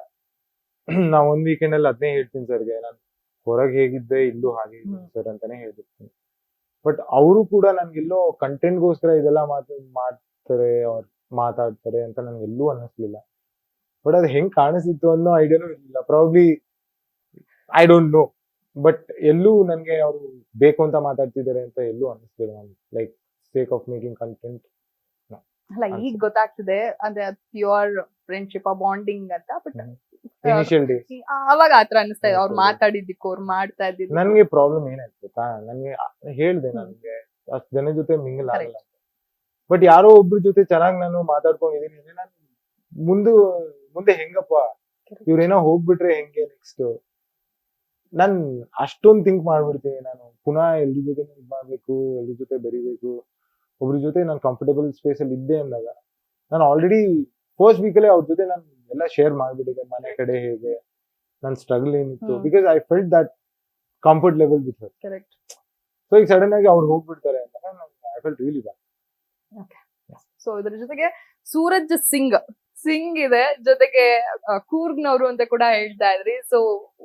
ನಾ ಒಂದ್ ವೀಕೆಂಡ್ ಅಲ್ಲಿ ಅದನ್ನೇ ಹೇಳ್ತೀನಿ ಸರ್ಗೆ, ನಾನು ಹೊರಗೆ ಹೇಗಿದ್ದೆ ಇಲ್ಲೂ ಹಾಗೆ ಸರ್ ಅಂತಾನೆ ಹೇಳ್ತಿರ್ತೀನಿ. ಬಟ್ ಅವರು ಕೂಡ ನನ್ಗೆಲ್ಲೋ ಕಂಟೆಂಟ್ ಗೋಸ್ಕರ ಇದೆಲ್ಲ ಮಾಡ್ತಾರೆ ಅವ್ರು ಮಾತಾಡ್ತಾರೆ ಅಂತ ನನ್ಗೆಲ್ಲೂ ಅನ್ನಿಸ್ಲಿಲ್ಲ. ಬಟ್ ಅದು ಹೆಂಗ್ ಕಾಣಿಸ್ತಿತ್ತು ಅನ್ನೋ ಐಡಿಯಾನು ಇರ್ಲಿಲ್ಲ, probably I don't know. But ಎಲ್ಲೂ ನನ್ಗೆ ಅವರು ಬೇಕು ಅಂತ ಮಾತಾಡ್ತಿದ್ದಾರೆ ಅಂತ ಎಲ್ಲೂ ಅನ್ನಿಸ್ಲಿಲ್ಲ, like sake of making content. ಅಲ್ಲ, ಈಗ ಗೊತ್ತಾಗ್ತಿದೆ ಅಂದ್ರೆ ಪ್ಯೂರ್ ಫ್ರೆಂಡ್ಶಿಪ್ ಬಾಂಡಿಂಗ್ ಅಂತ, ಬಟ್ ಇನಿಷಿಯಲ್ ಡೇ ಅವಾಗ ಆತರ ಅನಿಸ್ತಾ ಇದೆ, ಅವ್ರು ಮಾತಾಡಿದ್ದಕ್ಕೂ ಅವ್ರು ಮಾಡ್ತಾ ಇದ್ದಿದ್ದು. ನನ್ಗೆ ಪ್ರಾಬ್ಲಮ್ ಏನಾಯ್ತು ಗೊತ್ತಾ, ನನ್ಗೆ ಹೇಳ್ದೆ ನನ್ಗೆ ಅಷ್ಟ್ ಜನ ಜೊತೆ ಮಿಂಗಲ್ ಆಗಲ್ಲ, ಬಟ್ ಯಾರೋ ಒಬ್ರ ಜೊತೆ ಚೆನ್ನಾಗಿ ನಾನು ಮಾತಾಡ್ಕೊಂಡಿದೀನಿ, ನಾನು ಮುಂದೆ ಹೆಂಗಪ್ಪ ಇವ್ರೇನೋ ಹೋಗ್ಬಿಟ್ರೆ ಹೆಂಗೆ ನೆಕ್ಸ್ಟ್, ನಾನ್ ಅಷ್ಟೊಂದ್ ಥಿಂಕ್ ಮಾಡ್ಬಿಡ್ತೀನಿ. ನಾನು ಪುನಃ ಎಲ್ರ ಜೊತೆ ಇದ್ ಮಾಡ್ಬೇಕು, ಎಲ್ರ ಜೊತೆ ಬೆರಿಬೇಕು, ಒಬ್ರ ಜೊತೆ ನಾನು ಕಂಫರ್ಟೇಬಲ್ ಸ್ಪೇಸ್ ಅಲ್ಲಿ ಇದ್ದೆ ಅಂದಾಗ, ನಾನು ಆಲ್ರೆಡಿ ಫಸ್ಟ್ ವೀಕಲ್ಲೇ ಅವ್ರ ಜೊತೆ ನಾನು ಎಲ್ಲ ಶೇರ್ ಮಾಡ್ಬಿಟ್ಟಿದ್ದೆ, ಮನೆ ಕಡೆ ಹೇಗೆ, ನನ್ ಸ್ಟ್ರಗಲ್ ಏನಿತ್ತು, because I felt that comfort level with her. Correct. So ಈಗ ಸಡನ್ ಆಗಿ ಅವ್ರು ಹೋಗ್ಬಿಡ್ತಾರೆ ಅಂದಾಗ I felt really bad. So ಇದ್ರ ಜೊತೆಗೆ ಸೂರಜ್ ಸಿಂಗ್ ಇದೆ, ಜೊತೆಗೆ ಕೂರ್ಗ್ನವರು ಅಂತ ಕೂಡ ಹೇಳ್ತಾ ಇದ್ರಿ. ಸೊ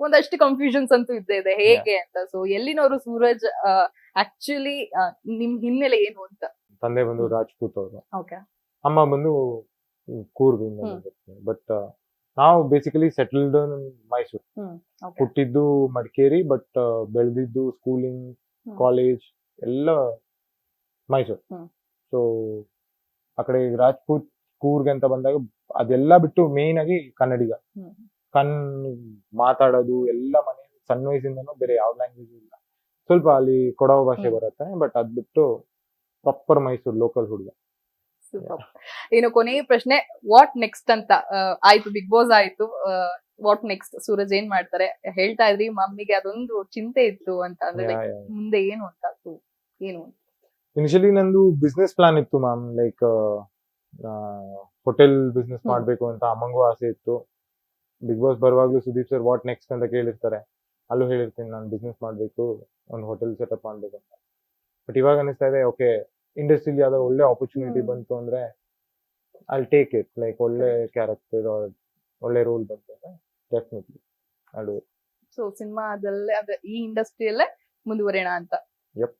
ಒಂದಷ್ಟು ಕನ್ಫ್ಯೂಷನ್ಸ್ ಅಂತೂ ಇದ್ದೇ ಇದೆ ಹೇಗೆ ಅಂತ. ಸೊ ಎಲ್ಲಿನವರು ಸೂರಜ್, ಆಕ್ಚುಲಿ ನಿಮ್ ಹಿನ್ನೆಲೆ ಏನು ಅಂತ? ತಂದೆ ಬಂದು ರಾಜ್ಪೂತ್ ಅವರು, ಓಕೆ, ಅಮ್ಮ ಬಂದು ಕೂರ್ಗ್. ಬಟ್ ನಾವು ಬೇಸಿಕಲಿ ಸೆಟಲ್ಡ್ ಮೈಸೂರು, ಹುಟ್ಟಿದ್ದು ಮಡಿಕೇರಿ, ಬಟ್ ಬೆಳೆದಿದ್ದು ಸ್ಕೂಲಿಂಗ್ ಕಾಲೇಜ್ ಎಲ್ಲ ಮೈಸೂರು. ಸೊ ಆ ಕಡೆ ರಾಜ್ಪೂತ್ ಕೂರ್ಗ್ ಅಂತ ಬಂದಾಗ ಅದೆಲ್ಲ ಬಿಟ್ಟು ಮೇನ್ ಆಗಿ ಕನ್ನಡಿಗ, ಮಾತಾಡೋದು ಎಲ್ಲ ಮನೆ ಸಣ್ಣ ವಯಸ್ಸಿಂದನೂ ಬೇರೆ ಯಾವ ಲ್ಯಾಂಗ್ವೇಜ್ ಇಲ್ಲ, ಸ್ವಲ್ಪ ಅಲ್ಲಿ ಕೊಡವ ಭಾಷೆ ಬರುತ್ತೆ, ಬಟ್ ಅದ್ ಬಿಟ್ಟು ಪ್ರಾಪರ್ ಮೈಸೂರು ಲೋಕಲ್ ಹುಡುಗ. ಇನ್ನು ಕೊನೆಯ ಪ್ರಶ್ನೆ, ವಾಟ್ ನೆಕ್ಸ್ಟ್ ಅಂತ? ಆಯ್ತು ಬಿಗ್ ಬಾಸ್ ಆಯ್ತು, ವಾಟ್ ನೆಕ್ಸ್ಟ್? ಸೂರಜ್ ಏನ್ ಮಾಡ್ತಾರೆ? ಹೇಳ್ತಾ ಇದ್ರಿ ಮಮ್ಮಿಗೆ ಅದೊಂದು ಚಿಂತೆ ಇತ್ತು ಅಂತ, ಅಂದ್ರೆ ಮುಂದೆ ಏನು ಅಂತ, ಏನು? ಇನಿಷಿಯಲಿ ನಂದು ಬಿಸ್ನೆಸ್ ಪ್ಲಾನ್ ಇತ್ತು ಮ್ಯಾಮ್, ಲೈಕ್ ಹೋಟೆಲ್ ಬಿಸ್ನೆಸ್ ಮಾಡ್ಬೇಕು ಅಂತ ಅಮ್ಮಂಗೂ ಆಸೆ ಇತ್ತು. ಬಿಗ್ ಬಾಸ್ ಬರುವಾಗ್ಲೂ ಸುದೀಪ್ ಸರ್ ವಾಟ್ ನೆಕ್ಸ್ಟ್ ಅಂತ ಕೇಳಿರ್ತಾರೆ, ಅಲ್ಲೂ ಹೇಳಿರ್ತೀನಿ ನಾನು ಬಿಸ್ನೆಸ್ ಮಾಡ್ಬೇಕು, ಒಂದು ಹೋಟೆಲ್ ಸೆಟಪ್ ಮಾಡ್ಬೇಕು ಅಂತ. ಬಟ್ ಇವಾಗ ಅನಿಸ್ತಾ ಇದೆ, ಓಕೆ ಇಂಡಸ್ಟ್ರಿಲಿ ಯಾವ್ದಾದ್ರು ಒಳ್ಳೆ ಆಪರ್ಚುನಿಟಿ ಹ್ಮ್. ಬಂತು ಅಂದ್ರೆ ಐ ಟೇಕ್ ಇಟ್, ಲೈಕ್ ಒಳ್ಳೆ ಕ್ಯಾರೆಕ್ಟರ್ ಒಳ್ಳೆ ರೋಲ್ ಬಂತು ಅಂದ್ರೆ ಡೆಫಿನೆಟ್ಲಿ ಅದು. ಸೊ ಸಿನಿಮಾದಲ್ಲೇ ಅಂದ್ರೆ ಈ ಇಂಡಸ್ಟ್ರಿಯಲ್ಲೇ ಮುಂದುವರಿಯೋಣ ಅಂತ. Yep.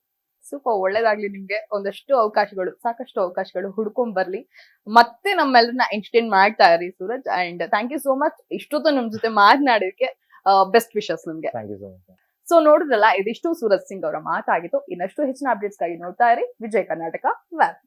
ಸೂಪರ್, ಒಳ್ಳೇದಾಗ್ಲಿ ನಿಮ್ಗೆ. ಒಂದಷ್ಟು ಅವಕಾಶಗಳು, ಸಾಕಷ್ಟು ಅವಕಾಶಗಳು ಹುಡ್ಕೊಂಡ್ ಬರ್ಲಿ. ಮತ್ತೆ ನಮ್ಮೆಲ್ಲರನ್ನ ಎಂಟರ್ಟೈನ್ ಮಾಡ್ತಾ ಇರಿ Suraj. And thank you so much ಇಷ್ಟೊತ್ತು ನಮ್ ಜೊತೆ ಮಾತನಾಡೋದಕ್ಕೆ. ಬೆಸ್ಟ್ ವಿಶಸ್ ನಿಮ್ಗೆ. Thank you so much. So ನೋಡಿದ್ರಲ್ಲ, ಇದಿಷ್ಟು ಸೂರಜ್ ಸಿಂಗ್ ಅವರ ಮಾತಾಗಿತ್ತು. ಇನ್ನಷ್ಟು ಹೆಚ್ಚಿನ ಅಪ್ಡೇಟ್ಸ್ ಗಾಗಿ ನೋಡ್ತಾ ಇರಿ ವಿಜಯ್ ಕರ್ನಾಟಕ ವೆಬ್.